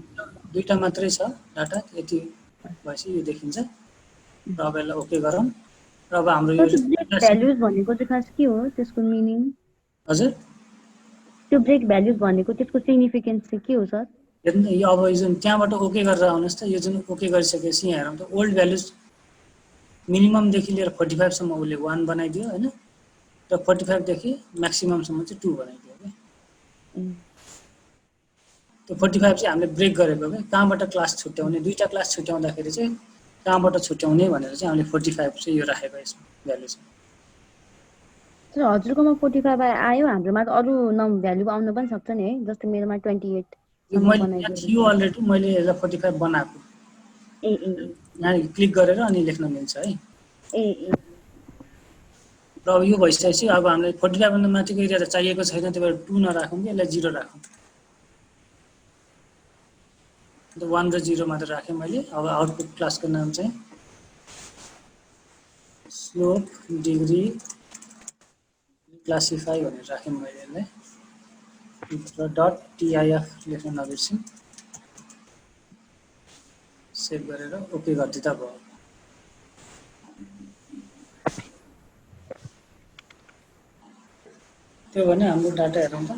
Speaker 1: 2टा मात्रै छ डाटा, यति भएपछि यो देखिन्छ। र अब यसलाई ओके गरौँ। र अब हाम्रो यो
Speaker 6: ब्रेक भ्यालुज भनेको चाहिँ खास के हो, त्यसको मिनिङ?
Speaker 1: हजुर,
Speaker 6: त्यो ब्रेक भ्यालुज भनेको त्यसको सिग्निफिकेन्स चाहिँ के हो सर?
Speaker 1: हेर्नु यो अब यो जुन त्यहाँबाट ओके गरेर आउनुहोस् त। यो जुन ओके गरिसकेपछि यहाँ हेरौँ त ओल्ड भ्यालुज मिनिममदेखि लिएर 45 सम्म उसले 1 बनाइदियो होइन, र 45 देखि म्याक्सिममसम्म चाहिँ 2 बनाइदियो क्या। त्यो 45 चाहिँ हामीले ब्रेक गरेको क्या। कहाँबाट क्लास छुट्याउने, 2टा क्लास छुट्याउँदाखेरि चाहिँ कहाँबाट छुट्याउने भनेर चाहिँ हामीले 45 चाहिँ यो राखेको यसमा भ्यालु चाहिँ।
Speaker 6: सर हजुरकोमा 45 आयो, हाम्रोमा त अरू भ्यालु आउन पनि सक्छ नि है, जस्तै मेरोमा 28
Speaker 2: यो
Speaker 6: सम्म
Speaker 2: मैले यहाँ
Speaker 6: बनाइदिएको
Speaker 2: थियो
Speaker 6: छ।
Speaker 2: अलरेडी, मैले यसलाई 45 बनाएको।
Speaker 6: ए ए
Speaker 2: यहाँ क्लिक गरेर अनि लेख्न मिल्छ है।
Speaker 6: ए ए
Speaker 2: र अब यो भइसकेपछि अब हामीलाई 45 भन्दा माथिको एरिया त चाहिएको छैन, त्यही भएर 2 नराखौँ कि यसलाई 0 राखौँ। अन्त 1 र 0 मात्र राखेँ मैले। अब आउटपुट क्लासको नाम चाहिँ स्लोप डिग्री क्लासिफाई भनेर राखेँ मैले यसलाई। र डट टिआइएफ लेख्न नबिर्सिउँ। सेभ गरेर ओके गरिदिँदा भयो। त्यो भने हाम्रो डाटा हेरौँ त।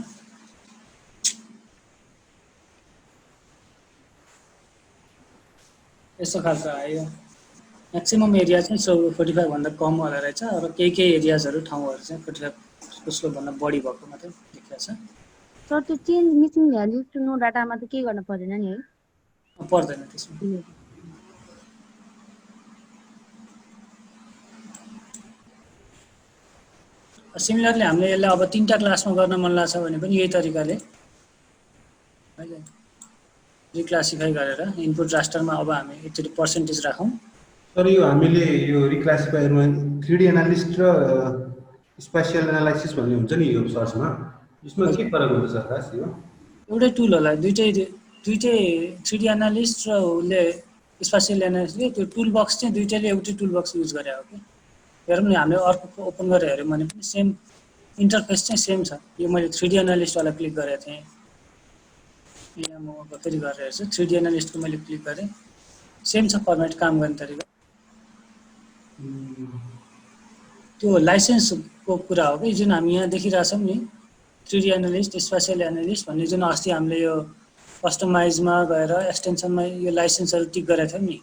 Speaker 2: यस्तो खालको आयो। म्याक्सिमम एरिया चाहिँ 45 भन्दा कम होला रहेछ, र केही एरियाजहरू ठाउँहरू चाहिँ 45 उसको भन्दा बढी भएको मात्रै देखिएको छ।
Speaker 6: सर त्यो change missing values to no डाटामा त केही गर्न पर्दैन नि है?
Speaker 2: पर्दैन त्यसमा। सिमिलरली हामीले यसलाई अब 3टा क्लासमा गर्न मन लाग्छ भने पनि यही तरिकाले रिक्लासिफाई गरेर इनपुट रास्टरमा अब हामी एकचोटि पर्सेन्टेज राखौँ।
Speaker 3: सर यो हामीले यो रिक्लासिफायरमा 3D एनालिस्ट र स्पेसियल एनालाइसिस भन्ने हुन्छ नि यो सर्चमा, यसमा के फरक हुन्छ सर खास यो?
Speaker 2: एउटै टुल होला, दुइटै 3D एनालिस्ट र उसले स्पेसियल एनालिस्टले त्यो टुल बक्स चाहिँ दुइटैले एउटै टुल बक्स युज गरे हो कि। हेरौँ नि, हामीले अर्को ओपन गरेर हेऱ्यौँ भने पनि सेम इन्टरफेस चाहिँ सेम छ। यो मैले 3D एनालिस्टवाला क्लिक गरेको थिएँ, यहाँ म फेरि गरेर हेर्छु। 3D एनालिस्टको मैले क्लिक गरेँ, सेम छ फर्मेट, काम गर्ने तरिका। त्यो लाइसेन्सको कुरा हो कि, जुन हामी यहाँ देखिरहेछौँ नि 3D एनालिस्ट स्पेसियल एनालिस्ट भन्ने, जुन अस्ति हामीले यो कस्टमाइजमा गएर एक्सटेन्सनमा यो लाइसेन्सहरू टिक गरेका थियौँ नि।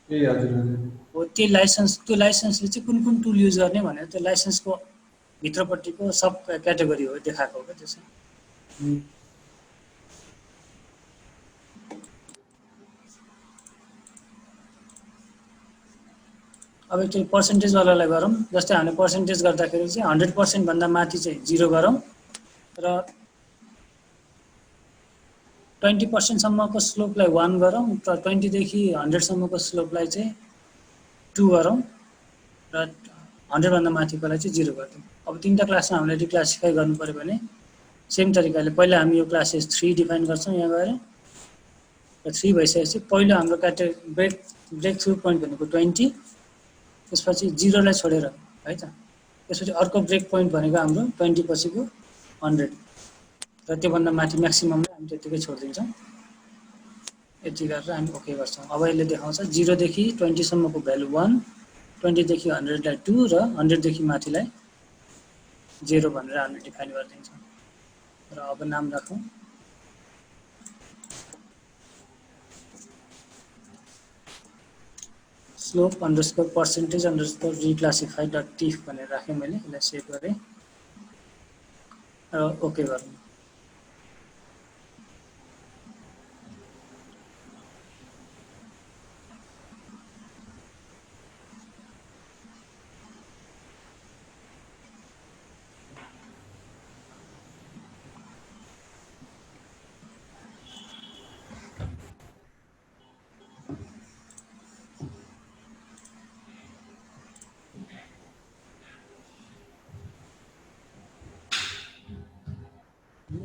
Speaker 3: ए हजुर हजुर।
Speaker 2: हो त्यो लाइसेन्सले चाहिँ कुन कुन टुल युज गर्ने भनेर त्यो लाइसेन्सको भित्रपट्टिको सब क्याटेगोरी हो देखाएको हो क्या त्यो चाहिँ। अब एकचोटि पर्सेन्टेजवालालाई गरौँ। जस्तै हामीले पर्सेन्टेज गर्दाखेरि चाहिँ 100% भन्दा माथि चाहिँ 0 गरौँ, र 20% सम्मको स्लोपलाई 1 गरौँ, र 20 देखि 100 सम्मको स्लोपलाई चाहिँ 2 गरौँ, र 100 भन्दा माथिकोलाई चाहिँ 0 गरिदिउँ। अब 3टा क्लासमा हामीले रिक्लासिफाई गर्नु पर्यो भने सेम तरिकाले पहिला हामी यो क्लासेस 3 डिफाइन गर्छौँ यहाँ गएर, र 3 भइसकेपछि पहिलो हाम्रो ब्रेक थ्रु पोइन्ट भनेको 20, त्यसपछि 0लाई छोडेर है त। त्यसपछि अर्को ब्रेक पोइन्ट भनेको हाम्रो 20 पछिको 100, र त्योभन्दा माथि म्याक्सिममलाई हामी त्यतिकै छोडिदिन्छौँ। यति गरेर हामी ओके गर्छौँ। अब यसले देखाउँछ 0 देखि 20 सम्मको भ्यालु 1, 20 देखि 100लाई 2, र 100 देखि माथिलाई 0 भनेर हामी डिफाइन गरिदिन्छौँ। र अब नाम राखौँ slope underscore percentage underscore reclassify dot tiff भनेर राखेँ मैले। यसलाई सेभ गरेँ र ओके गर्नु।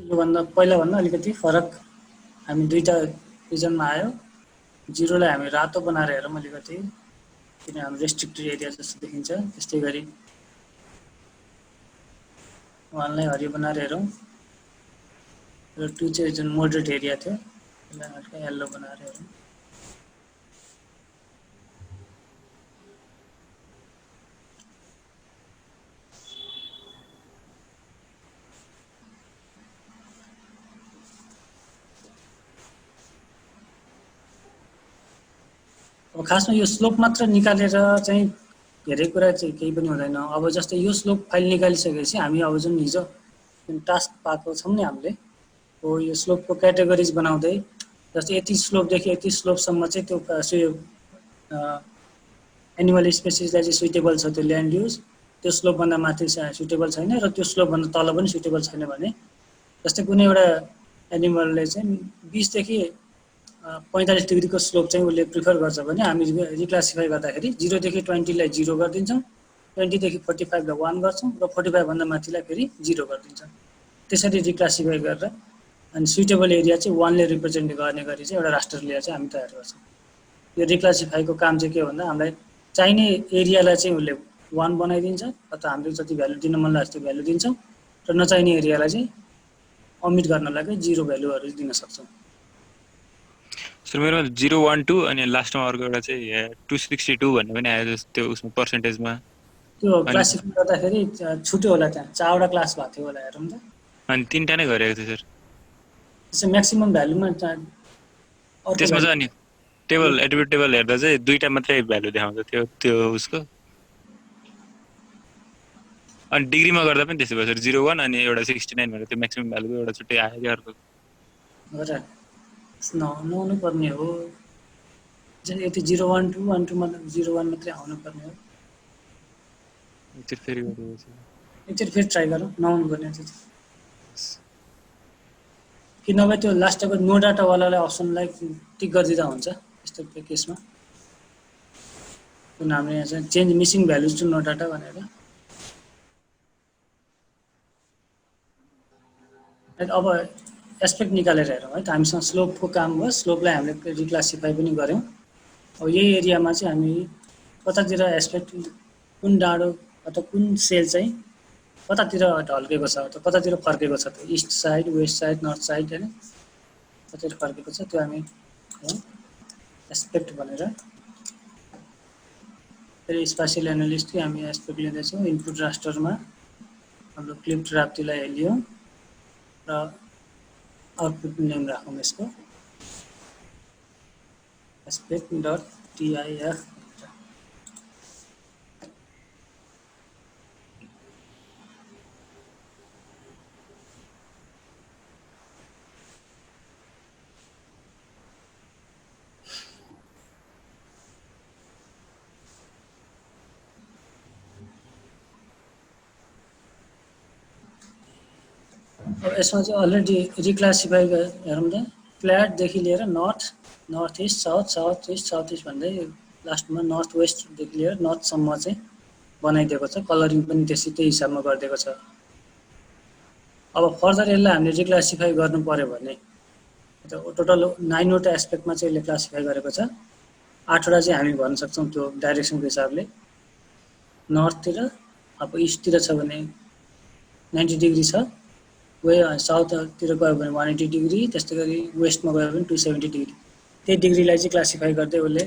Speaker 2: योभन्दा पहिलाभन्दा अलिकति फरक हामी दुईटा रिजनमा आयो। 0लाई हामी रातो बनाएर हेरौँ अलिकति, किन हाम्रो रेस्ट्रिक्टेड एरिया जस्तो देखिन्छ। त्यस्तै गरी 1लाई हरियो बनाएर हेरौँ, र 2 चाहिँ जुन मोडरेट एरिया थियो त्यसलाई हल्का येल्लो बनाएर हेरौँ। अब खासमा यो स्लोप मात्र निकालेर चाहिँ धेरै कुरा चाहिँ केही पनि हुँदैन। अब जस्तै यो स्लोप फाइल निकालिसकेपछि हामी अब जुन हिजो जुन टास्क पाएको छौँ नि हामीले, हो यो स्लोपको क्याटेगोरिज बनाउँदै, जस्तै यति स्लोपदेखि यति स्लोपसम्म चाहिँ त्यो एनिमल स्पेसिसलाई चाहिँ सुइटेबल छ त्यो ल्यान्ड युज,
Speaker 1: त्यो स्लोपभन्दा माथि सुटेबल छैन र त्यो स्लोपभन्दा तल पनि सुटेबल छैन भने, जस्तै कुनै एउटा एनिमलले चाहिँ 20 देखि 45 डिग्रीको स्लोप चाहिँ उसले प्रिफर गर्छ भने हामी रिक्लासिफाई गर्दाखेरि 0 देखि 20 लाई 0 गरिदिन्छौँ, 20 देखि 45 लाई 1 गर्छौँ र 45 भन्दा माथिलाई फेरि 0 गरिदिन्छौँ। त्यसरी रिक्लासिफाई गरेर अनि सुटेबल एरिया चाहिँ 1 ले रिप्रेजेन्ट गर्ने गरी चाहिँ एउटा रास्टर लेयर चाहिँ हामी तयार गर्छौँ। यो रिक्लासिफाईको काम चाहिँ के भन्दा हामीलाई चाहिने एरियालाई चाहिँ उसले 1 बनाइदिन्छ अथवा हामीले जति भ्यालु दिन मन लाग्छ त्यो भ्यालु दिन्छौँ र नचाहिने एरियालाई चाहिँ अमिट गर्न लागि 0 भ्यालुहरू दिन सक्छौँ।
Speaker 7: सर मेरोमा 0 1 2 अनि लास्टमा अर्को एउटा चाहिँ 262 भन्ने पनि आयो त्यो उसमा पर्सेन्टेजमा।
Speaker 1: त्यो क्लासिफाई गर्दाखेरि छुट्यो होला, त्यहाँ 4 वटा क्लास भएको थियो होला हेरौँ त।
Speaker 7: अनि 3टा नै गरेको थियो सर।
Speaker 1: त्यसै म्याक्सिमम भ्यालुमा
Speaker 7: त्यसमा चाहिँ अनि टेबल एट्रिब्युट टेबल हेर्दा चाहिँ 2टा मात्रै भ्यालु देखाउँछ त्यो उसको। अनि डिग्रीमा गर्दा पनि त्यसै भयो सर 0 1 अनि एउटा 69 भनेर त्यो म्याक्सिमम भ्यालुको एउटा छुट्टै आयो के अर्को।
Speaker 1: हजुर नहुनु पर्ने हो, यति 0 1 2 1 2 मतलब 0 1 मात्रै आउनु पर्ने हो।
Speaker 7: एकचोटि फेरि गरिदिनुहोस्।
Speaker 1: एकचोटि फेरि ट्राई गरौँ, नहुनु पर्ने चाहिँ कि नभए त्यो लास्टको नो डाटावालालाई अप्सनलाई टिक गरिदिँदा हुन्छ यस्तो केसमा। जुन हामीले यहाँ चाहिँ change missing values to no data भनेर। अब एस्पेक्ट निकालेर हेरौँ है त, हामीसँग स्लोपको काम भयो, स्लोपलाई हामीले रिक्लासिफाई पनि गऱ्यौँ। अब यही एरियामा चाहिँ हामी कतातिर एस्पेक्ट कुन डाँडो अथवा कुन सेल चाहिँ कतातिर ढल्केको छ अथवा कतातिर फर्केको छ, त्यो east side west side north side होइन कतातिर फर्केको छ त्यो हामी एस्पेक्ट भनेर। फेरि स्पासियल एनालिस्टकै हामी एस्पेक्ट लिँदैछौँ। इनपुट रास्टरमा हाम्रो क्लिप्ड राप्तीलाई लियौँ र आउटपुट नेम राखौँ यसको एस्पेक्ट डट टिआइएफ। अब यसमा चाहिँ अलरेडी रिक्लासिफाई हेरौँ त, फ्ल्याटदेखि लिएर नर्थ ईस्ट साउथ ईस्ट भन्दै लास्टमा नर्थ वेस्टदेखि लिएर नर्थसम्म चाहिँ बनाइदिएको छ। कलरिङ पनि त्यही हिसाबमा गरिदिएको छ। अब फर्दर यसलाई हामीले रिक्लासिफाई गर्नु पर्यो भने टोटल 9 वटा एस्पेक्टमा चाहिँ यसले क्लासिफाई गरेको छ। 8 वटा चाहिँ हामी भन्न सक्छौँ त्यो डाइरेक्सनको हिसाबले। नर्थतिर अब इस्टतिर छ भने 90 डिग्री छ, साउथतिर गयो भने 180 डिग्री, त्यस्तै गरी वेस्टमा गयो भने 270 डिग्री। त्यही डिग्रीलाई चाहिँ क्लासिफाई गर्दै उसले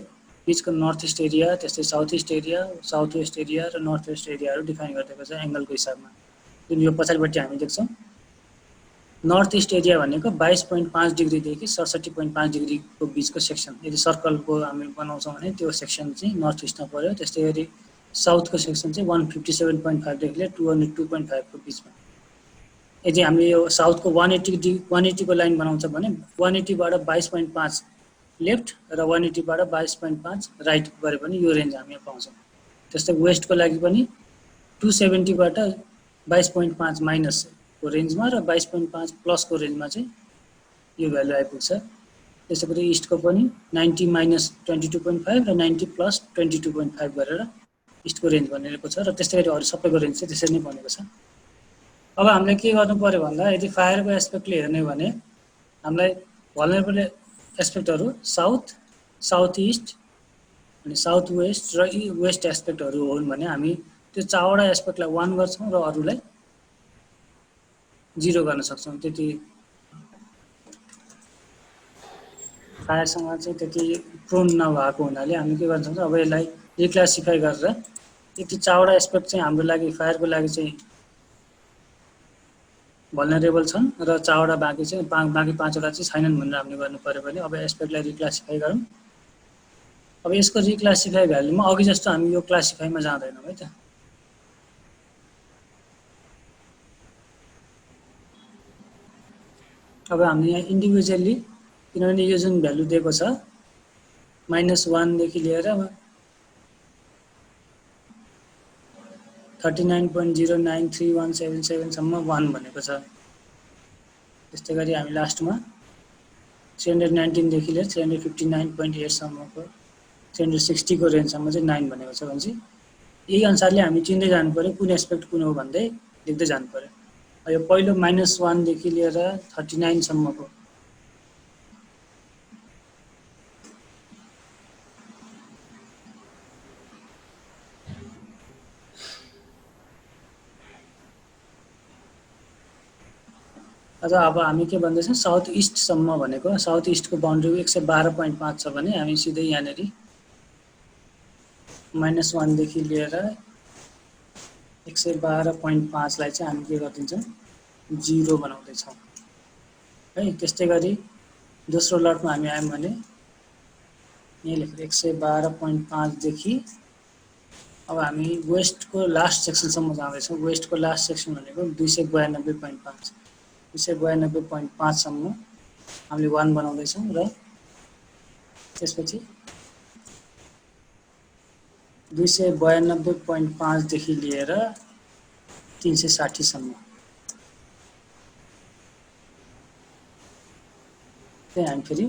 Speaker 1: बिचको नर्थ इस्ट एरिया, त्यस्तै south east area, south west area र नर्थ वेस्ट एरियाहरू डिफाइन गरिदिएको छ एङ्गलको हिसाबमा। जुन यो पछाडिपट्टि हामी देख्छौँ नर्थ इस्ट एरिया भनेको 22.5 डिग्रीदेखि 67.5 डिग्रीको बिचको सेक्सन। यदि सर्कलको हामी बनाउँछौँ भने त्यो सेक्सन चाहिँ नर्थ इस्टमा पऱ्यो। त्यस्तै गरी साउथको सेक्सन चाहिँ 157.5 देखि लिएर 202.5 को बिचमा। यदि हामीले यो साउथको 180 को लाइन बनाउँछ भने 180 बाट 22.5 लेफ्ट र 180 बाट 22.5 राइट गरे पनि यो रेन्ज हामी पाउँछौँ। त्यस्तै वेस्टको लागि पनि 270 बाट 22.5 माइनस को रेन्जमा र 22.5 प्लसको रेन्जमा चाहिँ यो भ्यालु आइपुग्छ। त्यसै गरी इस्टको पनि 90 माइनस 22.5 र 90 प्लस 22.5 गरेर इस्टको रेन्ज बनेको छ र त्यस्तै गरी अरू सबैको रेन्ज चाहिँ त्यसरी नै बनेको छ। अब हामीले के गर्नु पर्यो भन्दा यदि फायरको एस्पेक्टले हेर्ने भने हामीलाई भल्नेरेबल एस्पेक्टहरू साउथ, साउथ इस्ट अनि साउथ वेस्ट र वेस्ट एस्पेक्टहरू हुन् भने हामी त्यो 4 वटा एस्पेक्टलाई 1 गर्छौँ र अरूलाई 0 गर्न सक्छौँ। त्यति फायरसँग चाहिँ त्यति प्रोन नभएको हुनाले हामी के गर्न सक्छौँ, अब यसलाई रिक्लासिफाई गरेर यति 4 वटा एस्पेक्ट चाहिँ हाम्रो लागि फायरको लागि चाहिँ भल्नरेबल छन् र 4 वटा बाँकी चाहिँ बाँकी 5 वटा चाहिँ छैनन् भनेर हामीले गर्नु पर्यो भने अब एस्पेक्टलाई रिक्लासिफाई गरौँ। अब यसको रिक्लासिफाई भ्यालुमा अघि जस्तो हामी यो क्लासिफाईमा जाँदैनौँ है त। अब हामीले यहाँ इन्डिभिजुअली किनभने यो जुन भ्यालु दिएको छ -1 देखि लिएर 39.093177 सम्म 1 भनेको छ। त्यस्तै गरी हामी लास्टमा 319 देखि लिएर 359.8 सम्मको 360 को रेन्जसम्म चाहिँ 9 भनेको छ भनेपछि यही अनुसारले हामी चिन्दै जानु पर्यो कुन एस्पेक्ट कुन हो भन्दै लेख्दै जानु पर्यो। यो पहिलो -1 देखि लिएर 39 सम्मको अब हामी के भन्दैछौँ साउथ इस्ट सम्म भनेको साउथ इस्टको बाउन्ड्री 112.5 छ भने हामी सिधै यहाँनेरि -1 देखि लिएर 112.5 लाई चाहिँ हामी के गर्दिन्छौँ 0 बनाउँदै छौँ है। त्यस्तै गरी दोस्रो लटमा हामी आयौँ भने यहाँ लेखेर 112.5 देखि अब हामी वेस्टको लास्ट सेक्सनसम्म जाँदैछौँ। वेस्टको लास्ट सेक्सन भनेको 292.5 292.5 सम्म हामीले 1 बनाउँदैछौँ र त्यसपछि 292.5 देखि लिएर 360 सम्म त्यही हामी फेरि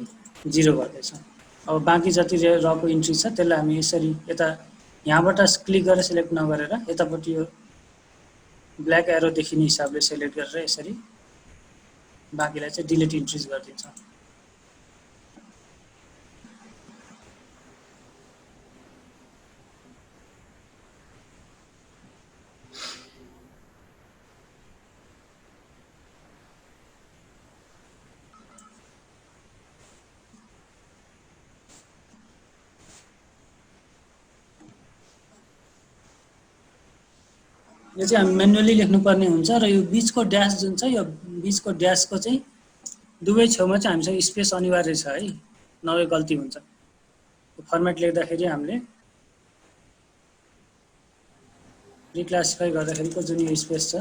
Speaker 1: 0 गर्दैछौँ। अब बाँकी जति रको इन्ट्री छ त्यसलाई हामी यसरी यता यहाँबाट क्लिक गरेर सिलेक्ट नगरेर यतापट्टि यो ब्ल्याक एरो देखिने हिसाबले सिलेक्ट गरेर यसरी बाँकीलाई चाहिँ डिलिट इन्ट्रिज गरिदिन्छौँ। यो चाहिँ हामी म्यानुअली लेख्नुपर्ने हुन्छ र यो बीचको ड्यास जुन छ यो बीचको ड्यासको चाहिँ दुवै छेउमा चाहिँ हामीसँग स्पेस अनिवार्य छ है, नभए गल्ती हुन्छ। फर्मेट लेख्दाखेरि हामीले रिक्लासिफाई गर्दाखेरिको जुन यो स्पेस छ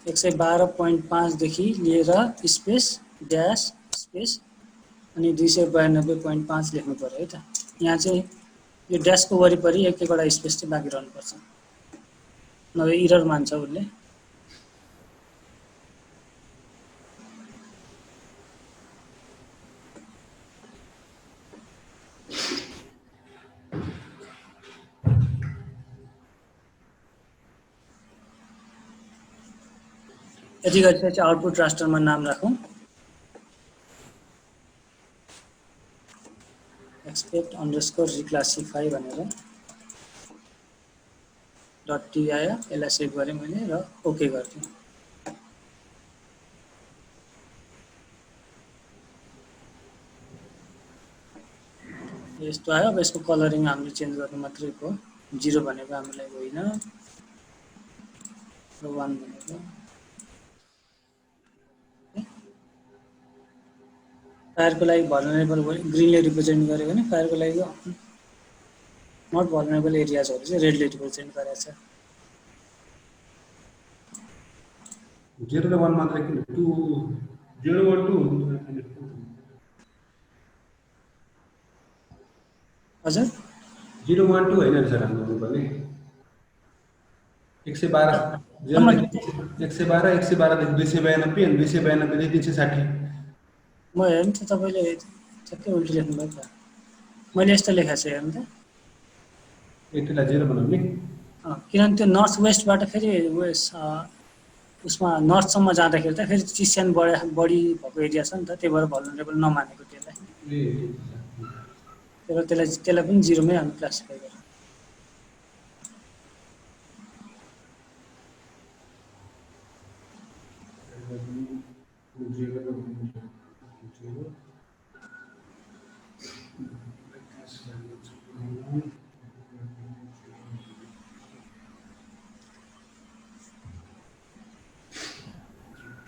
Speaker 1: 112.5 देखि लिएर स्पेस ड्यास स्पेस अनि 292.5 लेख्नु पर्यो है त। यहाँ चाहिँ यो ड्यासको वरिपरि एक-एकवटा स्पेस चाहिँ बाँकी रहनुपर्छ, नभए इरर मान्छ उसले। यति गरेपछि आउटपुट रास्टरमा नाम राखौँ एक्सपेक्ट अन्डरस्कोर रिक्लासिफाई भनेर .t आयो, यसलाई सेभ गरेँ मैले र ओके गरिदिएँ। यस्तो आयो। अब यसको कलरिङ हामीले चेन्ज गर्नु मात्रै हो, 0 भनेको हामीलाई होइन र 1 भनेको फायरको लागि भलनरेबल ग्रिनले रिप्रेजेन्ट गर्यो भने फायरको लागि नट भलनरेबल एरियाजहरू चाहिँ रेडले रिप्रेजेन्ट गरेको छ।
Speaker 3: 0 र 1 मात्रै किन 2 0 1 2
Speaker 1: हजुर
Speaker 3: 0 1 2 हैन सर हाम्रो पनि 112 112 112 देखि 292 अनि 292 देखि 360।
Speaker 1: म हेर्नु त तपाईँले ठ्याक्कै उल्टी लेख्नु भयो त, मैले यस्तो लेखेको छु हेर्नु त।
Speaker 3: यतिलाई 0 बनाउने
Speaker 1: किनभने त्यो नर्थ वेस्टबाट फेरि उसमा नर्थसम्म जाँदाखेरि त फेरि चिस्यान बढी भएको एरिया छ नि त, त्यही भएर भलनरेबल नमानेको त्यसलाई। त्यही भएर त्यसलाई पनि 0 मै हामी क्लासिफाई गर्छौँ।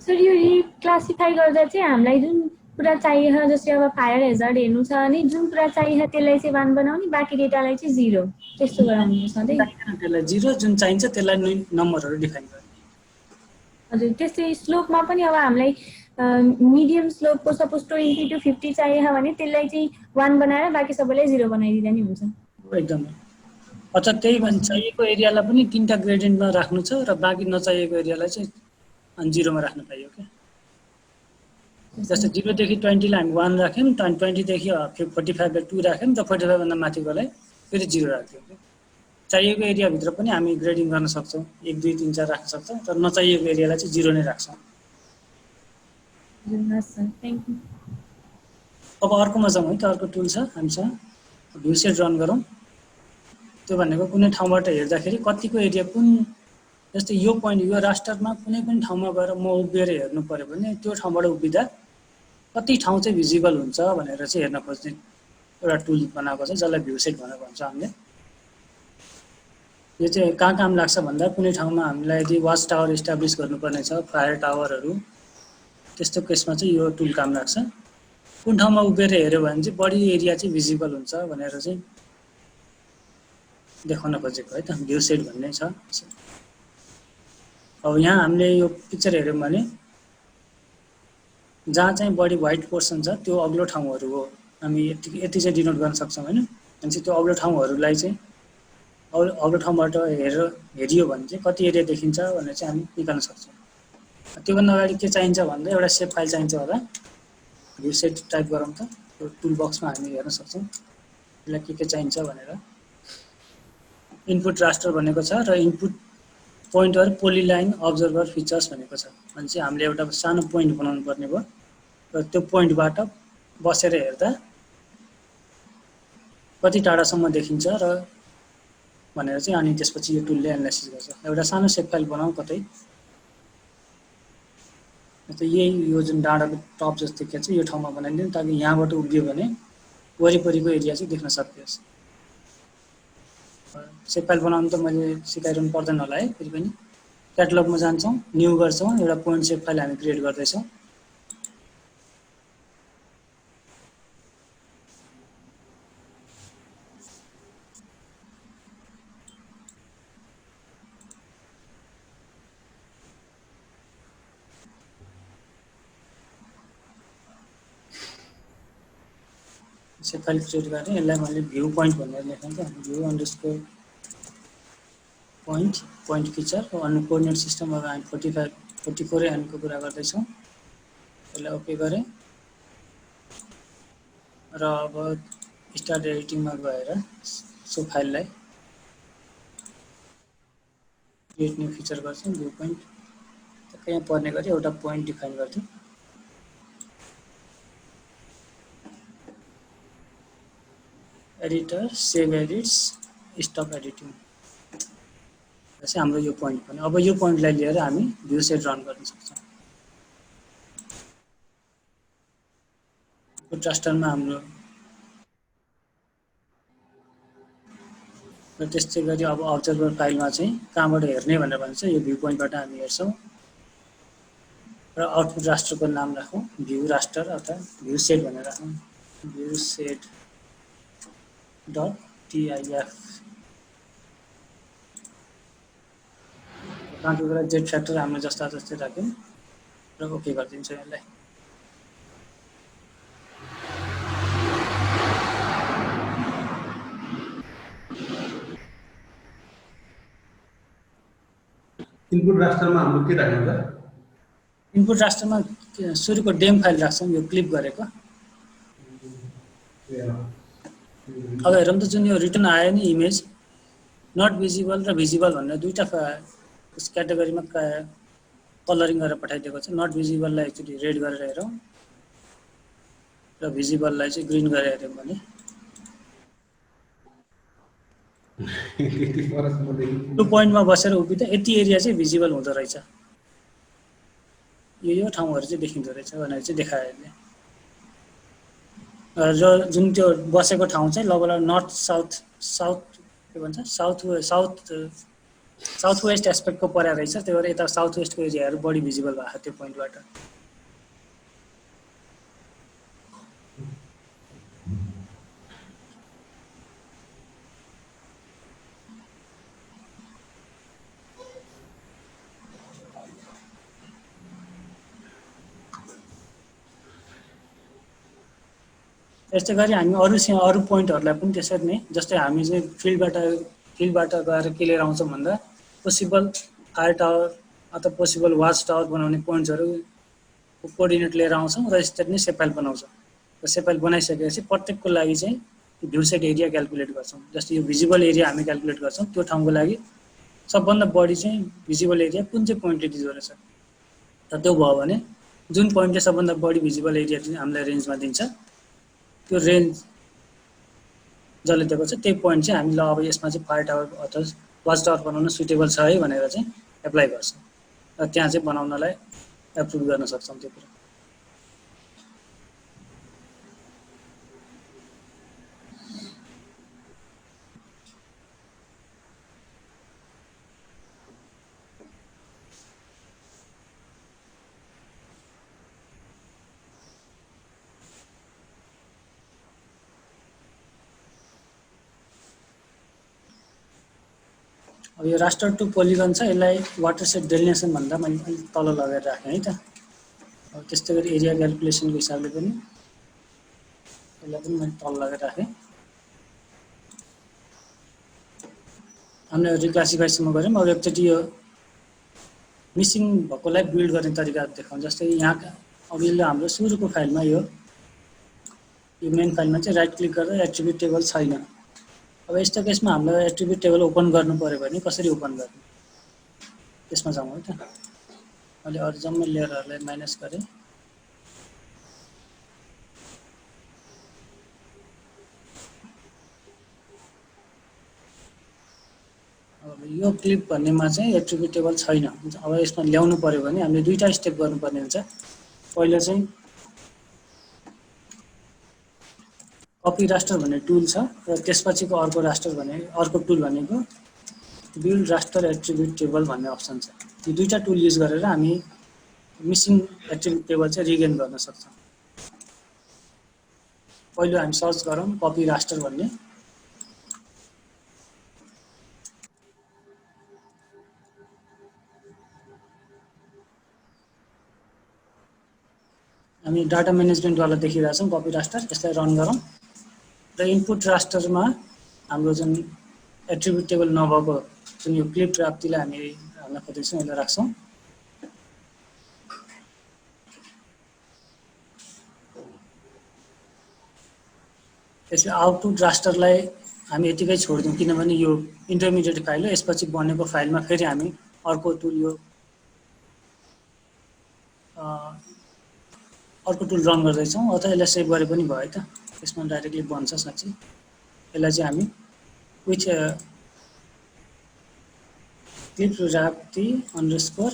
Speaker 8: सर यो रिक्लासिफाई गर्दा चाहिँ हामीलाई जुन कुरा चाहिए जस्तै अब फायर हेजर्ड हेर्नु छ भने जुन कुरा चाहिए त्यसलाई चाहिँ 1 बनाउने, बाँकी डेटालाई चाहिँ 0 त्यस्तो गराउनु सधैँ।
Speaker 1: त्यसलाई 0 जुन चाहिन्छ त्यसलाई नम्बरहरू डिफाइन गर्ने।
Speaker 8: हजुर त्यस्तै स्लोपमा पनि अब हामीलाई मिडियम स्लोपको सपोज 20 to 50 चाहिए भने त्यसलाई चाहिँ 1 बनाएर बाँकी सबैलाई 0 बनाइदिँदा नि हुन्छ।
Speaker 1: एकदमै अझ त्यही भन्छ चाहिएको एरियालाई पनि 3टा ग्रेडियन्टमा राख्नु छ र बाँकी नचाहिएको एरियालाई चाहिँ 0मा राख्न पाइयो क्या। जस्तै 0 देखि 20 लाई हामी 1 राख्यौं, 20 देखि 45 लाई 2 राख्यौं र 45 भन्दा माथिकोलाई फेरि 0 राख्यौं। चाहिएको एरिया भित्र पनि हामी ग्रेडिङ गर्न सक्छौं, 1 2 3 4 राख्न सक्छौं, तर नचाहिएको एरियालाई चाहिँ 0 नै राख्छौं।
Speaker 8: Thank you.
Speaker 1: अब अर्कोमा जाउँ है त, अर्को टुल छ हामीसँग, भ्यू सेट रन गरौँ। त्यो भनेको कुनै ठाउँबाट हेर्दाखेरि कतिको एरिया कुन, जस्तै यो पोइन्ट यो रास्टरमा कुनै पनि ठाउँमा गएर म उभिएर हेर्नु पर्यो भने त्यो ठाउँबाट उभिँदा कति ठाउँ चाहिँ भिजिबल हुन्छ भनेर चाहिँ हेर्न खोज्ने एउटा टुल बनाएको छ, जसलाई भ्यू सेट भनेर भन्छ हामीले। यो चाहिँ कहाँ काम लाग्छ भन्दा कुनै ठाउँमा हामीलाई यदि वाच टावर इस्टाब्लिस गर्नुपर्ने छ, फायर टावरहरू, त्यस्तो केसमा चाहिँ यो टुल काम लाग्छ। कुन ठाउँमा उभिएर हेर्यो भने चाहिँ बढी एरिया चाहिँ भिजिबल हुन्छ भनेर चाहिँ देखाउन खोजेको है त, भ्यू सेट भन्ने छ। अब यहाँ हामीले यो पिक्चर हेर्यौं भने जहाँ चाहिँ बढी व्हाइट पोर्सन छ त्यो अग्लो ठाउँहरू हो, हामी यति चाहिँ डिनोट गर्न सक्छौं हैन। अनि त्यो अग्लो ठाउँहरूलाई चाहिँ अग्लो ठाउँबाट हेरियो भने चाहिँ कति एरिया देखिन्छ भनेर चाहिँ हामी निकाल्न सक्छौं। त्योभन्दा अगाडि के चाहिन्छ भन्दा एउटा सेभ फाइल चाहिन्छ होला। भ्यू सेट टाइप गरौँ त, त्यो टुल बक्समा हामी हेर्न सक्छौं यसलाई के चाहिन्छ भनेर। इनपुट रास्टर भनेको छ र इनपुट पोइन्टर पोलिलाइन अब्जर्भर फिचर्स भनेको छ। भने चाहिँ हामीले एउटा सानो पोइन्ट बनाउनु पर्ने भयो र त्यो पोइन्टबाट बसेर हेर्दा कति टाढासम्म देखिन्छ र भनेर चाहिँ अनि त्यसपछि यो टुलले एनालाइसिस गर्छ। एउटा सानो सेभ फाइल बनाऊ कतै, जस्तै यो जुन डाँडाको टप जस्तो देखिन्छ यो ठाउँमा बनाइदिउँ ताकि यहाँबाट उभियो भने वरिपरिको एरिया चाहिँ देख्न सकियोस्। सेभ फाइल बनाउनु त मैले सिकाइरहनु पर्दैन होला है। फेरि पनि क्याटलगमा जान्छौँ, न्यू गर्छौँ, एउटा पोइन्ट सेभ फाइल हामी क्रिएट गर्दैछौँ। सेभ फाइल क्रिएट गरेँ, यसलाई मैले भ्यू पोइन्ट भनेर लेखेँ त, भ्यू अन्डरस्कोर पोइन्ट फिचर अनि कोअर्डिनेट सिस्टम। अब हामी 44 एनको कुरा गर्दैछौँ। यसलाई ओके गरेँ र अब स्टार्ट एडिटिङमा गएर सो फाइललाई क्रिएट न्यू फिचर गर्छौँ। भ्यू पोइन्ट यहाँ पर्ने गरी एउटा पोइन्ट डिफाइन गर्थ्यौँ। Editor save edits stop editing चाहिँ हाम्रो यो पोइन्ट पनि। अब यो पोइन्टलाई लिएर हामी भ्यू सेट रन गर्न सक्छौँ। रास्टरमा हाम्रो र त्यस्तै गरी अब अब्जर्भर फाइलमा चाहिँ कहाँबाट हेर्ने भनेर भन्छ, यो भ्यू पोइन्टबाट हामी हेर्छौँ र आउटपुट रास्टरको नाम राखौँ भ्यू रास्टर अथवा भ्यू सेट भनेर राखौँ। भ्यू सेट .tif कहाँको जेड फ्याक्टर हाम्रो जस्ता जस्तै राख्यौँ र ओके गरिदिन्छौँ यसलाई।
Speaker 3: इनपुट रास्टरमा हाम्रो के राख्नु त?
Speaker 1: इनपुट रास्टरमा सुरुको डेम फाइल राख्छौँ, यो क्लिप गरेको। अब हेरौँ त, जुन यो रिटर्न आयो नि इमेज नट भिजिबल र भिजिबल भनेर दुईटा क्याटेगोरीमा कलरिङ गरेर पठाइदिएको छ। नट भिजिबललाई एकचोटि रेड गरेर हेरौँ र भिजिबललाई चाहिँ ग्रिन गरेर हेऱ्यौँ भने त्यो पोइन्टमा बसेर उभिँदा यति एरिया चाहिँ भिजिबल हुँदो रहेछ, यो ठाउँहरू चाहिँ देखिँदो रहेछ भनेर चाहिँ देखायो यसले। र जुन त्यो बसेको ठाउँ चाहिँ लगभग नर्थ साउथ के भन्छ साउथ वेस्ट एस्पेक्टको परेको रहेछ। त्यही भएर यता साउथ वेस्टको एरियाहरू बढी भिजिबल भएको त्यो पोइन्टबाट। त्यस्तै गरी हामी अरू पोइन्टहरूलाई पनि त्यसरी नै, जस्तै हामी चाहिँ फिल्डबाट फिल्डबाट गएर के लिएर आउँछौँ भन्दा पोसिबल फायर टावर अथवा पोसिबल वाच टावर बनाउने पोइन्ट्सहरू कोअर्डिनेट लिएर आउँछौँ र यसरी नै सेप फाइल बनाउँछौँ। र सेप फाइल बनाइसकेपछि प्रत्येकको लागि चाहिँ भ्यू सेट एरिया क्याल्कुलेट गर्छौँ। जस्तै यो भिजिबल एरिया हामी क्याल्कुलेट गर्छौँ, त्यो ठाउँको लागि सबभन्दा बढी चाहिँ भिजिबल एरिया कुन चाहिँ पोइन्टले दिँदो रहेछ। र त्यो भयो भने जुन पोइन्टले सबभन्दा बढी भिजिबल एरिया हामीलाई रेन्जमा दिन्छ, त्यो रेन्ज जसले दिएको छ त्यही पोइन्ट चाहिँ हामी ल अब यसमा चाहिँ फायर टावर अथवा वाच टावर बनाउन सुटेबल छ है भनेर चाहिँ एप्लाई गर्छौँ र त्यहाँ चाहिँ बनाउनलाई एप्रुभ गर्न सक्छौँ त्यो कुरा। अब यो रास्टर टु पोलिगन छ, यसलाई वाटर सेट डेलिनेसन भन्दा मैले अलिक तल लगाएर राखेँ है त। अब त्यस्तै गरी एरिया क्याल्कुलेसनको हिसाबले पनि यसलाई पनि मैले तल लगाएर राखेँ। हामीले रिक्लासिफाईसम्म गऱ्यौँ। अब एकचोटि यो मिसिङ भएकोलाई बिल्ड गर्ने तरिका देखाउँ। जस्तै यहाँ अब यसले हाम्रो सुरुको फाइलमा यो मेन फाइलमा चाहिँ राइट क्लिक गर्दा एट्रिब्युट टेबल छैन। अब यस्तो केसमा हामीलाई एट्रिब्युट टेबल ओपन गर्नु पर्यो भने कसरी ओपन गर्ने, त्यसमा जाउँ है त। मैले अरू जम्मै लेयरहरूलाई माइनस गरेँ। अब यो क्लिप भन्नेमा चाहिँ एट्रिब्युट टेबल छैन। अब यसमा ल्याउनु पर्यो भने हामीले दुईटा स्टेप गर्नुपर्ने हुन्छ। पहिला चाहिँ कपी रास्टर भन्ने टुल छ र त्यसपछिको अर्को रास्टर भने अर्को टुल भनेको बिल्ड रास्टर एट्रिब्युट टेबल भन्ने अप्सन छ। यो दुईटा टुल युज गरेर हामी मिसिङ एट्रिब्युट टेबल चाहिँ रिगेन गर्न सक्छौँ। पहिलो हामी सर्च गरौँ कपी रास्टर भन्ने। हामी डाटा म्यानेजमेन्टवाला देखिरहेछौँ कपी रास्टर, यसलाई रन गरौँ र इनपुट रास्टरमा हाम्रो जुन एट्रिब्युट टेबल नभएको जुन यो क्लिप प्राप्तिलाई हामी हाल्न खोजेछौँ यसलाई राख्छौँ। त्यसले आउटपुट रास्टरलाई हामी यतिकै छोडिदिउँ, किनभने यो इन्टरमिडिएट फाइल हो। यसपछि बनेको फाइलमा फेरि हामी अर्को टुल यो अर्को टुल रन गर्दैछौँ, अथवा यसलाई सेभ गरे पनि भयो त। त्यसमा डाइरेक्टली बन्छ साँच्चै। यसलाई चाहिँ हामी with clip Rapti underscore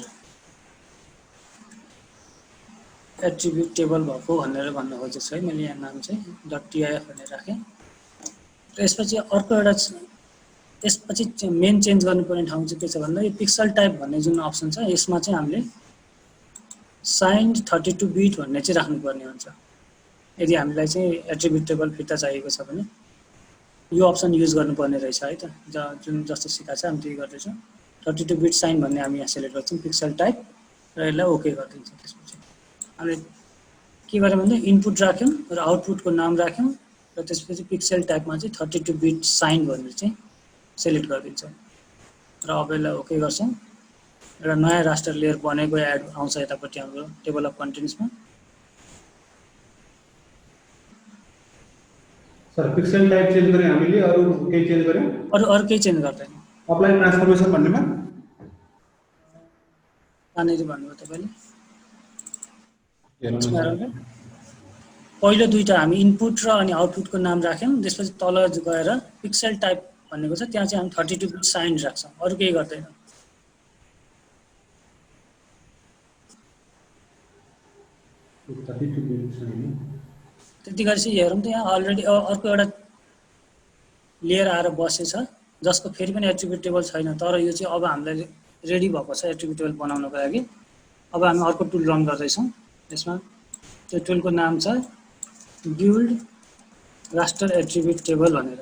Speaker 1: attribute table भएको भनेर भन्न खोजेको छु है मैले। यहाँ नाम चाहिँ .tif भनेर राखेँ। र यसपछि अर्को एउटा यसपछि मेन चेन्ज गर्नुपर्ने ठाउँ चाहिँ के छ भन्दा यो पिक्सल टाइप भन्ने जुन अप्सन छ यसमा चाहिँ हामीले साइन्ड 32 बिट भन्ने चाहिँ राख्नुपर्ने हुन्छ। यदि हामीलाई चाहिँ एट्रिब्युट टेबल फिर्ता चाहिएको छ भने यो अप्सन युज गर्नुपर्ने रहेछ है त। जुन जस्तो सिकाएको छ हामी त्यही गर्दैछौँ। 32 बिट साइन भन्ने हामी यहाँ सेलेक्ट गर्छौँ पिक्सल टाइप र यसलाई ओके गरिदिन्छौँ। त्यसपछि हामीले के गर्यौँ भन्दा इनपुट राख्यौँ र आउटपुटको नाम राख्यौँ र त्यसपछि पिक्सल टाइपमा चाहिँ 32 बिट साइन भनेर चाहिँ सेलेक्ट गरिदिन्छौँ र अब यसलाई ओके गर्छौँ। एउटा नयाँ रास्टर लेयर बनेको एड आउँछ यतापट्टि हाम्रो टेबल अफ कन्टेन्ट्समा।
Speaker 3: सर पिक्सल टाइप चेन्ज गरे हामीले, अरु केही चेन्ज गर्यौं?
Speaker 1: अरु केही चेन्ज गर्दैन।
Speaker 3: अप्लाई ट्रान्सफर्मेसन भन्नेमा
Speaker 1: कहाँनिर भन्नुभयो तपाईले?
Speaker 3: हेर्नु
Speaker 1: पहिलो दुईटा हामी इनपुट र अनि आउटपुटको नाम राख्यौँ। त्यसपछि तल गएर पिक्सल टाइप भन्नेको छ त्यहाँ चाहिँ हामी 32 बिट साइन राख्छौँ, अरु केही गर्दैनौँ। त्यति गरेपछि हेरौँ त यहाँ अलरेडी अर्को एउटा लेयर आएर बसेछ जसको फेरि पनि एट्रिब्युट टेबल छैन, तर यो चाहिँ अब हामीलाई रेडी भएको छ एट्रिब्युट टेबल बनाउनको लागि। अब हामी अर्को टुल रन गर्दैछौँ। यसमा त्यो टुलको नाम छ बिल्ड रास्टर एट्रिब्युट टेबल भनेर।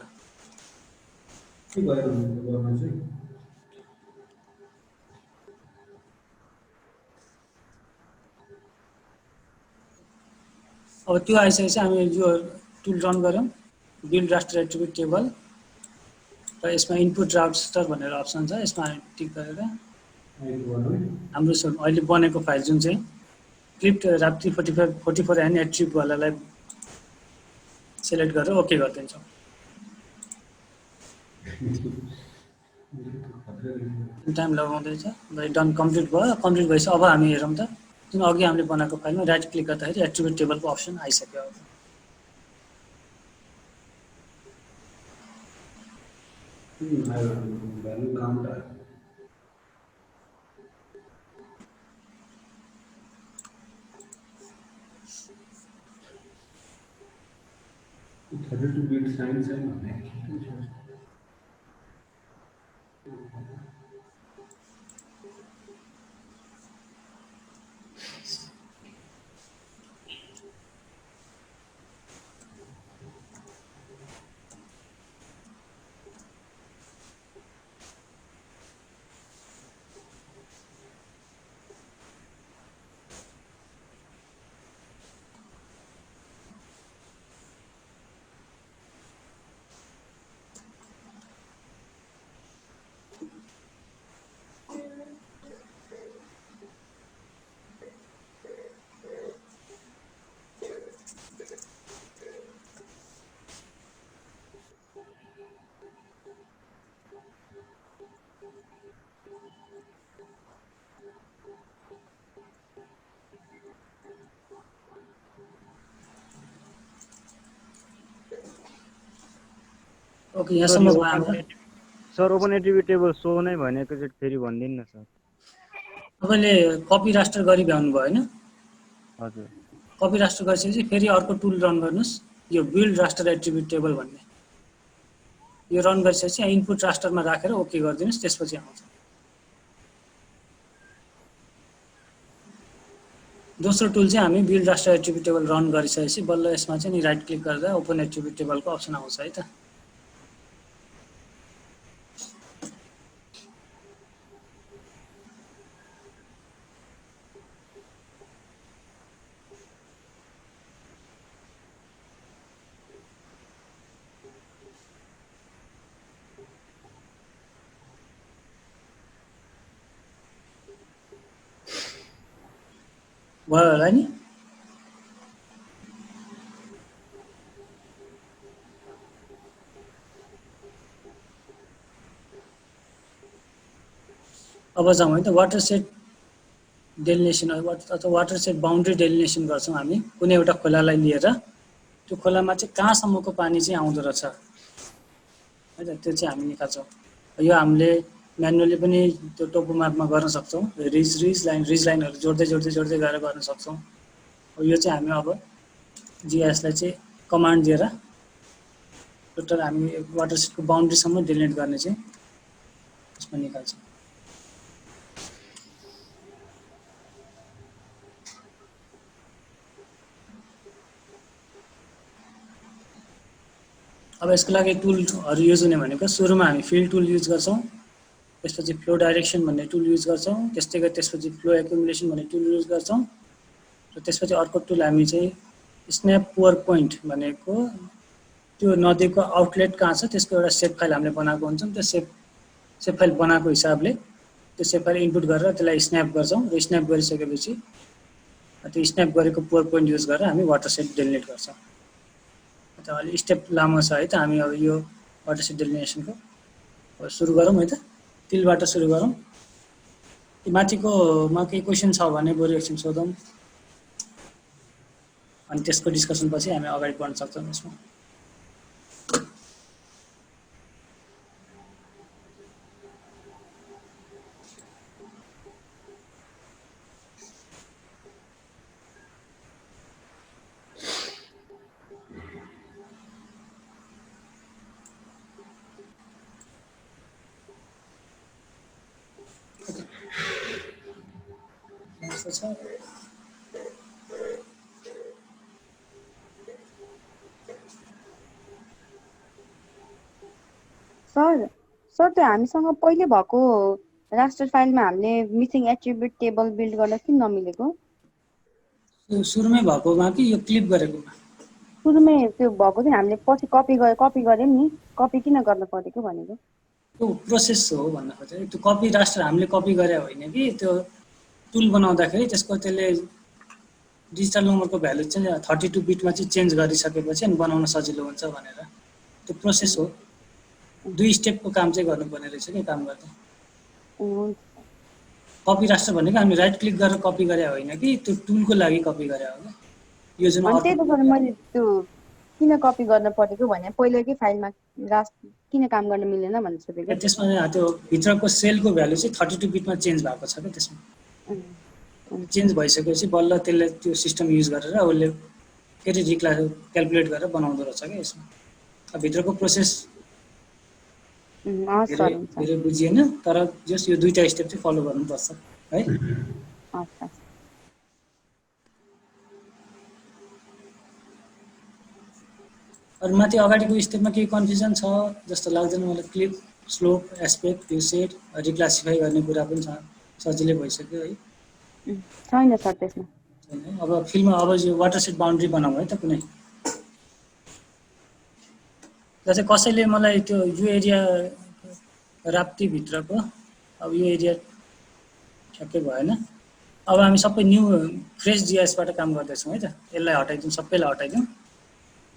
Speaker 3: के गरेर गर्नु चाहिँ
Speaker 1: अब त्यो आइसकेपछि हामी यो टुल रन गऱ्यौँ बिल्ड रास्टर एट्रिब्युट टेबल। र यसमा इनपुट रास्टर भनेर अप्सन छ, यसमा टिक गरेर हाम्रो अहिले बनेको फाइल जुन चाहिँ क्लिप्ड राप्ती 44 एन एट्रिब्युट वालालाई सेलेक्ट गरेर ओके गरिदिन्छौँ। टाइम लगाउँदैछ, डन कम्प्लिट भयो। कम्प्लिट भएपछि अब हामी हेरौँ त जुन अघि हामीले बनाएको फाइलमा राइट क्लिक गर्दाखेरि एट्रिब्युट टेबलको अप्सन आइसक्यो। अब
Speaker 3: value counter. It had to be signs and
Speaker 1: okay, यहाँसम्म भयो हाम्रो।
Speaker 5: Sir open attribute table so नै भनेको चाहिँ फेरि भनिदिनु न सर।
Speaker 1: तपाईँले कपी रास्टर गरिभ्याउनु भयो होइन?
Speaker 5: हजुर।
Speaker 1: कपी रास्टर गरिसकेपछि फेरि अर्को टुल रन गर्नुहोस्, यो बिल्ड रास्टर एट्रिब्युट टेबल भन्ने, यो रन गरिसकेपछि इनपुट रास्टरमा राखेर ओके गरिदिनुहोस्, त्यसपछि आउँछ। दोस्रो टुल चाहिँ हामी build raster attribute table run गरिसकेपछि बल्ल यसमा चाहिँ नि राइट क्लिक गर्दा ओपन एट्रिब्युट टेबलको अप्सन आउँछ है त। भयो होला नि? अब जाउँ है त वाटर सेट डेलिनेसन अथवा वाटर सेट बाउन्ड्री डेलिनेसन गर्छौँ हामी कुनै एउटा खोलालाई लिएर, त्यो खोलामा चाहिँ कहाँसम्मको पानी चाहिँ आउँदो रहेछ है त, त्यो चाहिँ हामी निकाल्छौँ। यो हामीले म्यानुअली पनि त्यो टोपो म्यापमा गर्न सक्छौँ, रिज लाइनहरू जोड्दै गएर गर्न सक्छौँ। यो चाहिँ हामी अब जिआइएसलाई चाहिँ कमान्ड दिएर टोटल हामी वाटर सेटको बाउन्ड्रीसम्म डिलिनेट गर्ने चाहिँ यसमा निकाल्छौँ। अब यसको लागि टुलहरू युज हुने भनेको सुरुमा हामी फिल टुल युज गर्छौँ, त्यसपछि फ्लो डाइरेक्सन भन्ने टुल युज गर्छौँ, त्यस्तै गरी त्यसपछि फ्लो एक्युमुलेसन भन्ने टुल युज गर्छौँ, र त्यसपछि अर्को टुल हामी चाहिँ स्न्याप पुअर पोइन्ट भनेको त्यो नदीको आउटलेट कहाँ छ त्यसको एउटा सेप फाइल हामीले बनाएको हुन्छौँ, त्यो सेप फाइल बनाएको हिसाबले त्यो सेप फाइल इनपुट गरेर त्यसलाई स्न्याप गर्छौँ, र स्न्याप गरिसकेपछि त्यो स्न्याप गरेको पुअर पोइन्ट युज गरेर हामी वाटर सेट डेलिनेट गर्छौँ। अलि स्टेप लामो छ है त, हामी अब यो वाटर सेट डेलिनेसनको सुरु गरौँ है त, तिलबाट सुरु गरौँ। माथिकोमा केही क्वेसन छ भने बरु एकछिन सोधौँ, अनि त्यसको डिस्कसन पछि हामी अगाडि बढ्न सक्छौँ यसमा।
Speaker 6: सर त्यो हामीसँग पहिले भएको रास्टर फाइलमा हामीले मिसिङ एट्रिब्युट टेबल बिल्ड गर्न किन नमिलेको?
Speaker 1: सुरुमै भएकोमा कि यो क्लिप गरेकोमा?
Speaker 6: सुरुमै त्यो भएको थियो हामीले पछि कपी गर्यौँ नि कपी किन गर्न परेको भनेको
Speaker 1: त्यो प्रोसेस हो भन्न खोजेँ त्यो कपी राष्ट्र हामीले कपी गरे होइन कि त्यो टुल बनाउँदाखेरि त्यसको त्यसले डिजिटल नम्बरको भ्यालु चाहिँ 32 बिटमा चाहिँ चेन्ज गरिसकेपछि अनि बनाउन सजिलो हुन्छ भनेर त्यो प्रोसेस हो 2 स्टेपको काम चाहिँ गर्नुपर्ने रहेछ के काम गर्दा कपी राष्ट्र भनेको हामी राइट क्लिक गरेर कपी गरे होइन कि त्यो टुलको लागि कपी गरे हो क्या यो जुन
Speaker 6: अनि त्यही त सर मैले त्यो किन कपी गर्न परेको भने पहिलेकै फाइलमा राष्ट्र किन काम गर्न मिलेन भनेर सोधेको
Speaker 1: त्यसमा त्यो भित्रको सेलको भ्यालु चाहिँ 32 बिटमा चेन्ज भएको छ क्या त्यसमा चेन्ज भइसकेपछि बल्ल त्यसले त्यो सिस्टम युज गरेर उसले फेरि क्याल्कुलेट गरेर बनाउँदो रहेछ क्या यसमा भित्रको प्रोसेस धेरै बुझिएन तर जस यो 2टा स्टेप चाहिँ फलो गर्नुपर्छ है अरू माथि अगाडिको स्टेपमा केही कन्फ्युजन छ जस्तो लाग्दैन मलाई clip slope aspect view set reclassify गर्ने कुरा पनि छ सजिलै भइसक्यो है
Speaker 6: छैन सर त्यसमा
Speaker 1: अब फिल्ममा अब यो वाटरसेट बाउन्ड्री बनाउँ है त कुनै जस्तै कसैले मलाई त्यो यो एरिया राप्तीभित्रको अब यो एरिया ठ्याक्कै भएन अब हामी सबै न्यू फ्रेस जिआइएसबाट काम गर्दैछौँ है त यसलाई हटाइदिउँ सबैलाई हटाइदिउँ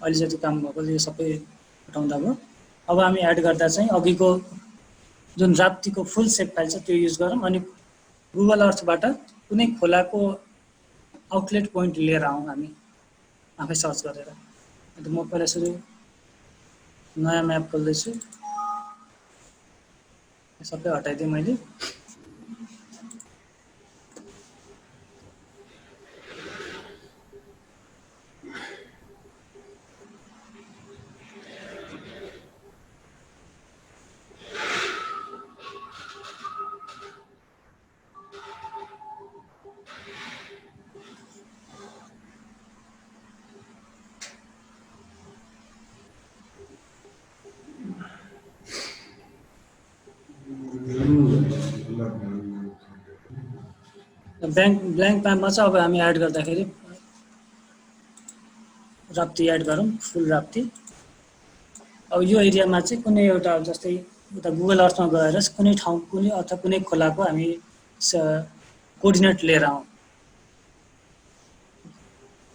Speaker 1: अहिले जति काम भएको यो सबै हटाउँदा भयो अब हामी एड गर्दा चाहिँ अघिको जुन राप्तीको फुल सेप फाइल छ त्यो युज गरौँ अनि गुगल अर्थबाट कुनै खोलाको आउटलेट पोइन्ट लिएर आउँ हामी आफै सर्च गरेर अन्त म पहिला सुरु नयाँ म्याप खोल्दैछु सबै हटाइदिएँ मैले ब्ल्याङ्क म्यापमा चाहिँ अब हामी एड गर्दाखेरि राप्ती एड गरौँ फुल राप्ती अब यो एरियामा चाहिँ कुनै एउटा जस्तै उता गुगल अर्थमा गएर कुनै ठाउँ कुनै अथवा कुनै खोलाको हामी कोअर्डिनेट लिएर आउँ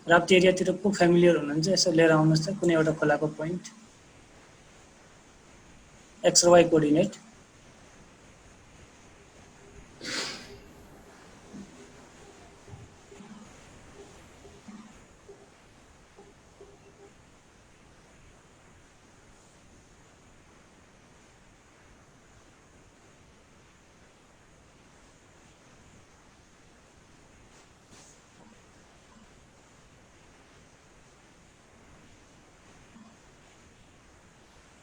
Speaker 1: राप्ती एरियातिर को फ्यामिलियर हुनुहुन्छ यसो लिएर आउनुहोस् त कुनै एउटा खोलाको पोइन्ट एक्स र वाइ कोअर्डिनेट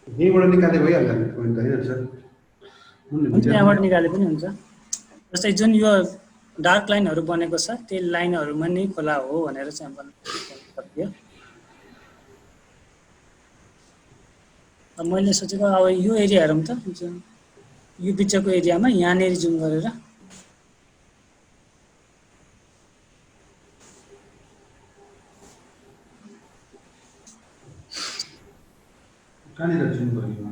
Speaker 3: यहीँबाट निकाले भइहाल्छ पोइन्ट होइन सर
Speaker 1: हुन्छ यहाँबाट निकाले पनि हुन्छ जस्तै जुन यो डार्क लाइनहरू बनेको छ त्यो लाइनहरूमा नै खोला हो भनेर चाहिँ भन्नु सक्यो अब मैले सोचेको अब यो एरिया हेरौँ त यो बिचको एरियामा यहाँनिर जुम गरेर
Speaker 3: कहाँनिर जुम गरियो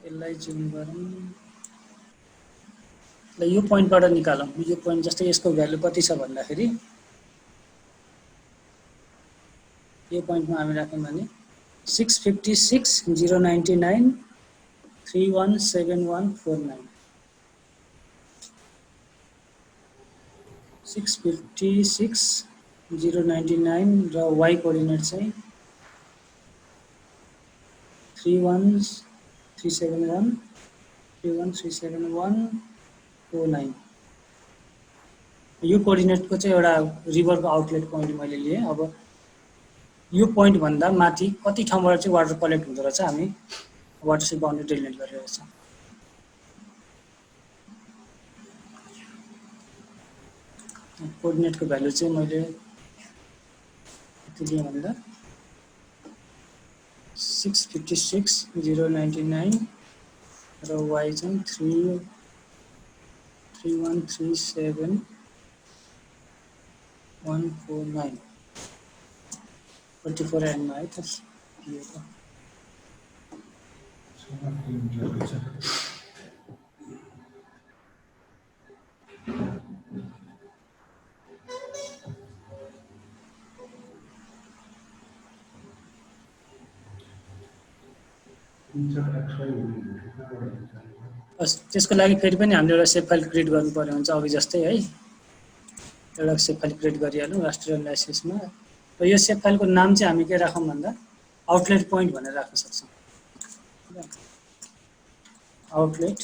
Speaker 1: यसलाई जुम गरौँ ल यो पोइन्टबाट निकालौँ यो पोइन्ट जस्तै यसको भ्यालु कति छ भन्दाखेरि यो पोइन्टमा हामी राख्यौँ भने 656,099 317149 656,099 र वाइ कोअर्डिनेट चाहिँ 31,371,49 यो कोअर्डिनेटको चाहिँ एउटा रिभरको आउटलेट पोइन्ट मैले लिएँ अब यो पोइन्ट भन्दा माथि कति ठाउँबाट चाहिँ वाटर कलेक्ट हुँदो रहेछ हामी वाटरसेड बाउन्ड्री डेलिनेट गरिरहेको छ कोअर्डिनेटको भ्यालु चाहिँ मैले कति दिएँ भन्दा 656,099 र y चाहिँ 33137,149 44 एन्डमा है त दिएको। त्यसको लागि फेरि पनि हामीले एउटा सेभ फाइल क्रिएट गर्नु पर्यो हुन्छ अघि जस्तै है। एउटा सेभ फाइल क्रिएट गरिहालौँ राष्ट्रिय एनालाइसिसमा। र यो सेभ फाइलको नाम चाहिँ हामी के राखौँ भन्दा आउटलेट पोइन्ट भनेर राख्न सक्छौँ। आउटलेट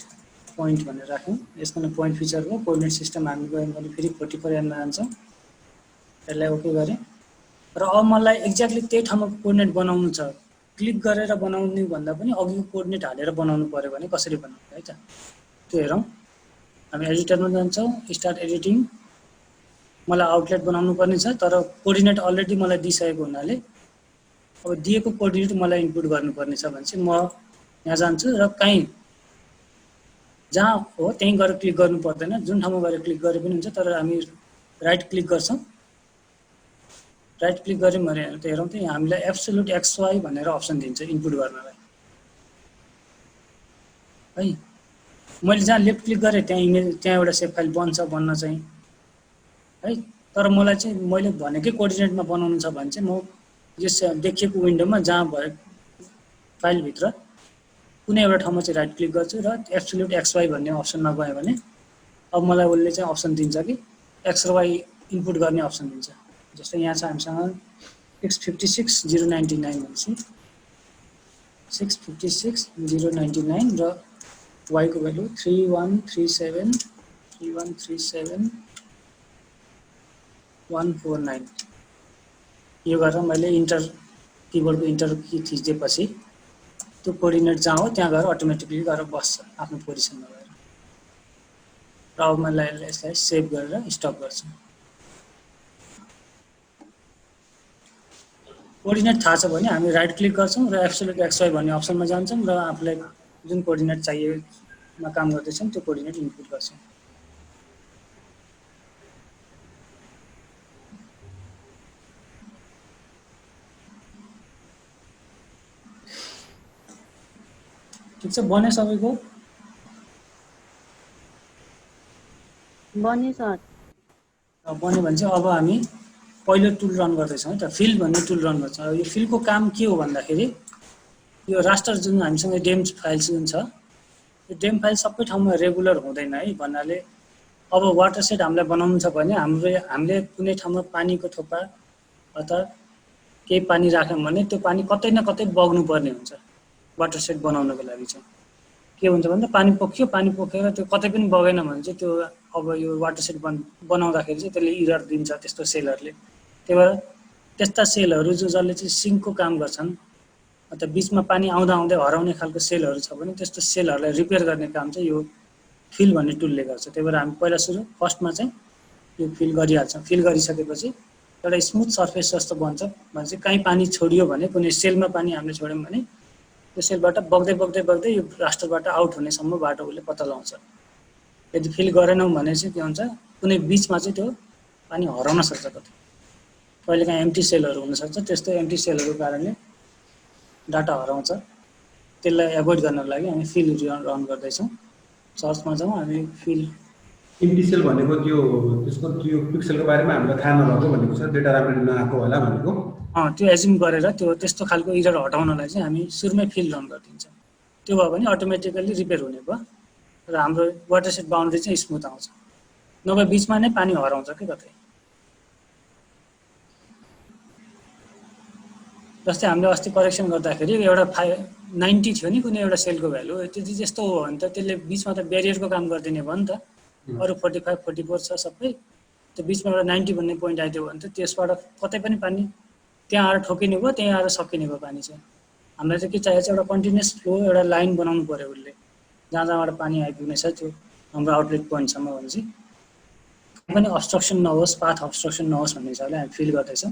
Speaker 1: पोइन्ट भनेर राख्यौँ। यसको पोइन्ट फिचरको कोअर्डिनेट सिस्टम हामी गयौँ भने फेरि 44 एनमा जान्छौँ। यसलाई ओके गरेँ र अब मलाई एक्ज्याक्टली त्यही ठाउँमा कोअर्डिनेट बनाउनु छ। क्लिक गरेर बनाउनु भन्दा पनि अघिको कोअर्डिनेट हालेर बनाउनु पर्यो भने कसरी बनाउने है त त्यो हेरौँ। हामी एडिटरमा जान्छौँ, स्टार्ट एडिटिङ। मलाई आउटलेट बनाउनु पर्ने छ तर कोअर्डिनेट अलरेडी मलाई दिइसकेको हुनाले अब दिएको कोअर्डिनेट मलाई इनपुट गर्नुपर्ने छ भने चाहिँ म यहाँ जान्छु र कहीँ जहाँ हो त्यहीँ गएर क्लिक गर्नु पर्दैन। जुन ठाउँमा गएर क्लिक गरे पनि हुन्छ तर हामी राइट क्लिक गर्छौँ। राइट क्लिक गऱ्यौँ भने त हेरौँ त हामीलाई एब्सोल्युट XY भनेर अप्सन दिन्छ इनपुट गर्नलाई है। मैले जहाँ लेफ्ट क्लिक गरेँ त्यहाँ एउटा सेभ फाइल बन्न चाहिँ है। तर मलाई चाहिँ मैले भनेकै कोअर्डिनेटमा बनाउनु छ भने चाहिँ म यस देखिएको विन्डोमा जहाँ भयो फाइलभित्र कुनै एउटा ठाउँमा चाहिँ राइट क्लिक गर्छु र एब्सोल्युट XY भन्ने अप्सनमा गएँ भने अब मलाई उसले चाहिँ अप्सन दिन्छ कि X र Y इनपुट गर्ने अप्सन दिन्छ। जस्तै यहाँ छ हामीसँग 656,099 भनेपछि 656,099 र y को भ्यालु 3137,149 यो गरेर मैले इन्टर किबोर्डको इन्टर की थिचिदिएपछि त्यो कोअर्डिनेट जहाँ हो त्यहाँ गएर अटोमेटिकली गएर बस्छ आफ्नो पोजिसनमा गएर। र अब मैले यसलाई सेभ गरेर स्टप गर्छु। कोअर्डिनेट थाहा छ भने हामी राइट क्लिक गर्छौँ र एब्सोल्युट XY भन्ने अप्सनमा जान्छौँ र आफूलाई जुन कोअर्डिनेट चाहिएमा काम गर्दैछौँ त्यो कोअर्डिनेट इनपुट गर्छौँ। ठिक छ बन्यो सबैको?
Speaker 6: बन्यो सर।
Speaker 1: बन्यो भने चाहिँ अब हामी पहिलो टुल रन गर्दैछौँ है त फिल भन्ने टुल रन गर्छौँ। यो फिलको काम के हो भन्दाखेरि यो रास्टर जुन हामीसँग डेम फाइल जुन छ यो डेम फाइल सबै ठाउँमा रेगुलर हुँदैन है भन्नाले अब वाटर सेट हामीलाई बनाउनु छ भने हामीले कुनै ठाउँमा पानीको थोपा अथवा केही पानी राख्यौँ भने त्यो पानी कतै न कतै बग्नु पर्ने हुन्छ। वाटर सेट बनाउनको लागि चाहिँ के हुन्छ भन्दा पानी पोखेर त्यो कतै पनि बगेन भने चाहिँ त्यो अब यो वाटर सेट बनाउँदाखेरि चाहिँ त्यसले इरर दिन्छ त्यस्तो सेलहरूले। त्यही भएर त्यस्ता सेलहरू जसले चाहिँ सिङ्कको काम गर्छन् अथवा बिचमा पानी आउँदा आउँदै हराउने खालको सेलहरू छ भने त्यस्तो सेलहरूलाई रिपेयर गर्ने काम चाहिँ यो फिल भन्ने टुलले गर्छ। त्यही भएर हामी पहिला फर्स्टमा चाहिँ यो फिल गरिहाल्छौँ। फिल गरिसकेपछि एउटा स्मुथ सर्फेस जस्तो बन्छ भने चाहिँ कहीँ पानी छोडियो भने कुनै सेलमा पानी हामीले छोड्यौँ भने त्यो सेलबाट बग्दै यो रास्टरबाट आउट हुनेसम्म बाटो उसले पत्ता लगाउँछ। यदि फिल गरेनौँ भने चाहिँ के हुन्छ कुनै बिचमा चाहिँ त्यो पानी हराउन सक्छ कतै कहिलेकाहीँ एम्टी सेलहरू हुनसक्छ। त्यस्तो एम्टी सेलहरूको कारणले डाटा हराउँछ। त्यसलाई एभोइड गर्नको लागि हामी फिल रन गर्दैछौँ। सर्चमा जाउँ हामी फिल
Speaker 3: एम्टी सेल भनेको त्यसको त्यो पिक्सलको बारेमा हामीलाई थाहा नभएको भनेको छ डेटा राम्ररी नआएको होला भनेको।
Speaker 1: त्यो एज्युम गरेर त्यस्तो खालको इरर हटाउनलाई चाहिँ हामी सुरुमै फिल रन गरिदिन्छौँ। त्यो भयो भने अटोमेटिकल्ली रिपेयर हुने भयो र हाम्रो वाटर सेट बााउन्ड्री चाहिँ स्मुथ आउँछ। नभए बिचमा नै पानी हराउँछ कि कतै। जस्तै हामीले अस्ति करेक्सन गर्दाखेरि एउटा 90 थियो नि कुनै एउटा सेलको भ्यालु त्यति त्यस्तो हो भने त त्यसले बिचमा त ब्यारियरको काम गरिदिने भयो नि त। अरू 45 44 छ सबै त्यो बिचमा एउटा 90 भन्ने पोइन्ट आइदियो भने त त्यसबाट कतै पनि पानी त्यहाँ आएर ठोकिने भयो त्यहाँ आएर सकिने भयो पानी चाहिँ। हामीलाई चाहिँ के चाहिएको छ एउटा कन्टिन्युस फ्लो एउटा लाइन बनाउनु पर्यो उसले जहाँ जहाँबाट पानी आइपुग्नेछ त्यो हाम्रो आउटलेट पोइन्टसम्म भनेपछि पनि अब्स्ट्रक्सन नहोस्, पाथ अब्स्ट्रक्सन नहोस् भन्ने हिसाबले हामी फिल गर्दैछौँ।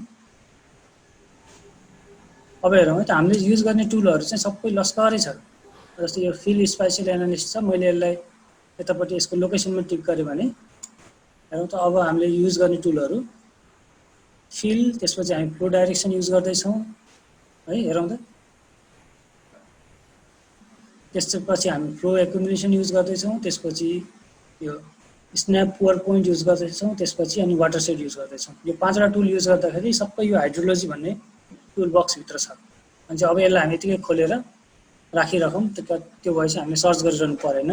Speaker 1: अब हेरौँ है त, हामीले युज गर्ने टुलहरू चाहिँ सबै लस्करै छ। जस्तै यो फिल स्पाइसियल एनालिस्ट छ, मैले यसलाई यतापट्टि यसको लोकेसनमा टिक गरेँ भने हेरौँ त अब हामीले युज गर्ने टुलहरू फिल, त्यसपछि हामी फ्लो डाइरेक्सन युज गर्दैछौँ है, हेरौँ त। त्यसपछि हामी फ्लो एकुमुलेसन युज गर्दैछौँ, त्यसपछि यो स्न्याप पुअर पोइन्ट युज गर्दैछौँ, त्यसपछि अनि वाटरसेड युज गर्दैछौँ। यो 5वटा टुल युज गर्दाखेरि सबै यो हाइड्रोलोजी भन्ने टुल बक्सभित्र छ। अनि चाहिँ अब यसलाई हामी यतिकै खोलेर राखिराखौँ, त्यो भएपछि हामीले सर्च गरिरहनु परेन।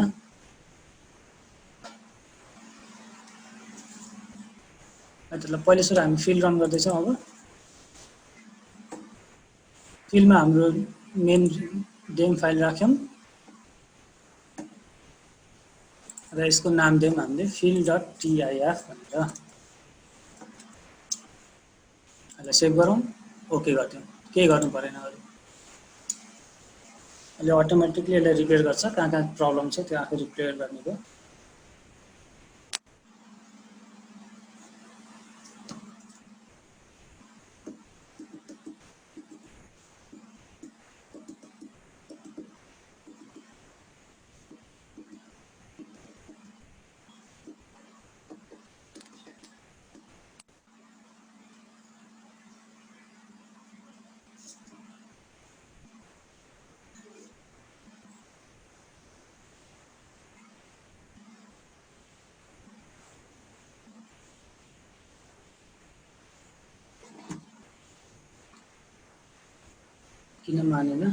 Speaker 1: त्यसलाई पहिले सुरु हामी फिल रन गर्दैछौँ। अब फिलमा हाम्रो मेन डेम फाइल राख्यौँ र यसको नाम दियौँ हामीले fill.tif भनेर। यसलाई सेभ गरौँ, ओके गरिदिउँ, केही गर्नु परेन अरू। अहिले अटोमेटिकली यसले रिपेयर गर्छ, कहाँ कहाँ प्रब्लम छ त्यो आफै रिपेयर गर्ने भयो। किन मानेन?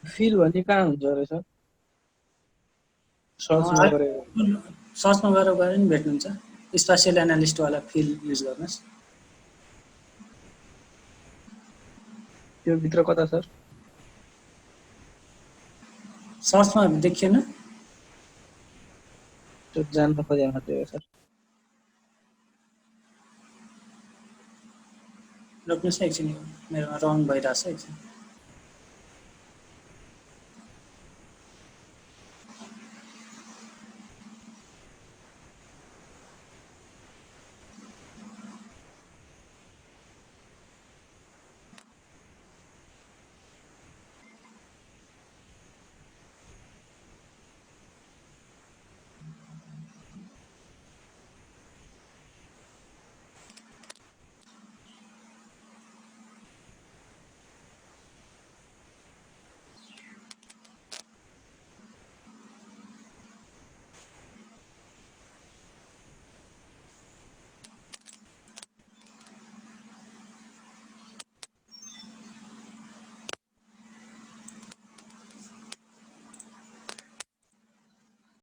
Speaker 2: फिल भन्ने कहाँ हुन्छ रहेछ? सर्चमा गरेर
Speaker 1: सर्चमा गएर नि भेट्नुहुन्छ। स्पासियल एनालिस्टवाला फिल युज गर्नुहोस्।
Speaker 2: त्यो भित्र कता सर?
Speaker 1: सर्चमा देखिएन?
Speaker 2: त्यो जान्न खोजे मात्रै हो सर।
Speaker 1: रोक्नुहोस् न एकछिन, मेरोमा रङ भइरहेछ एकछिन।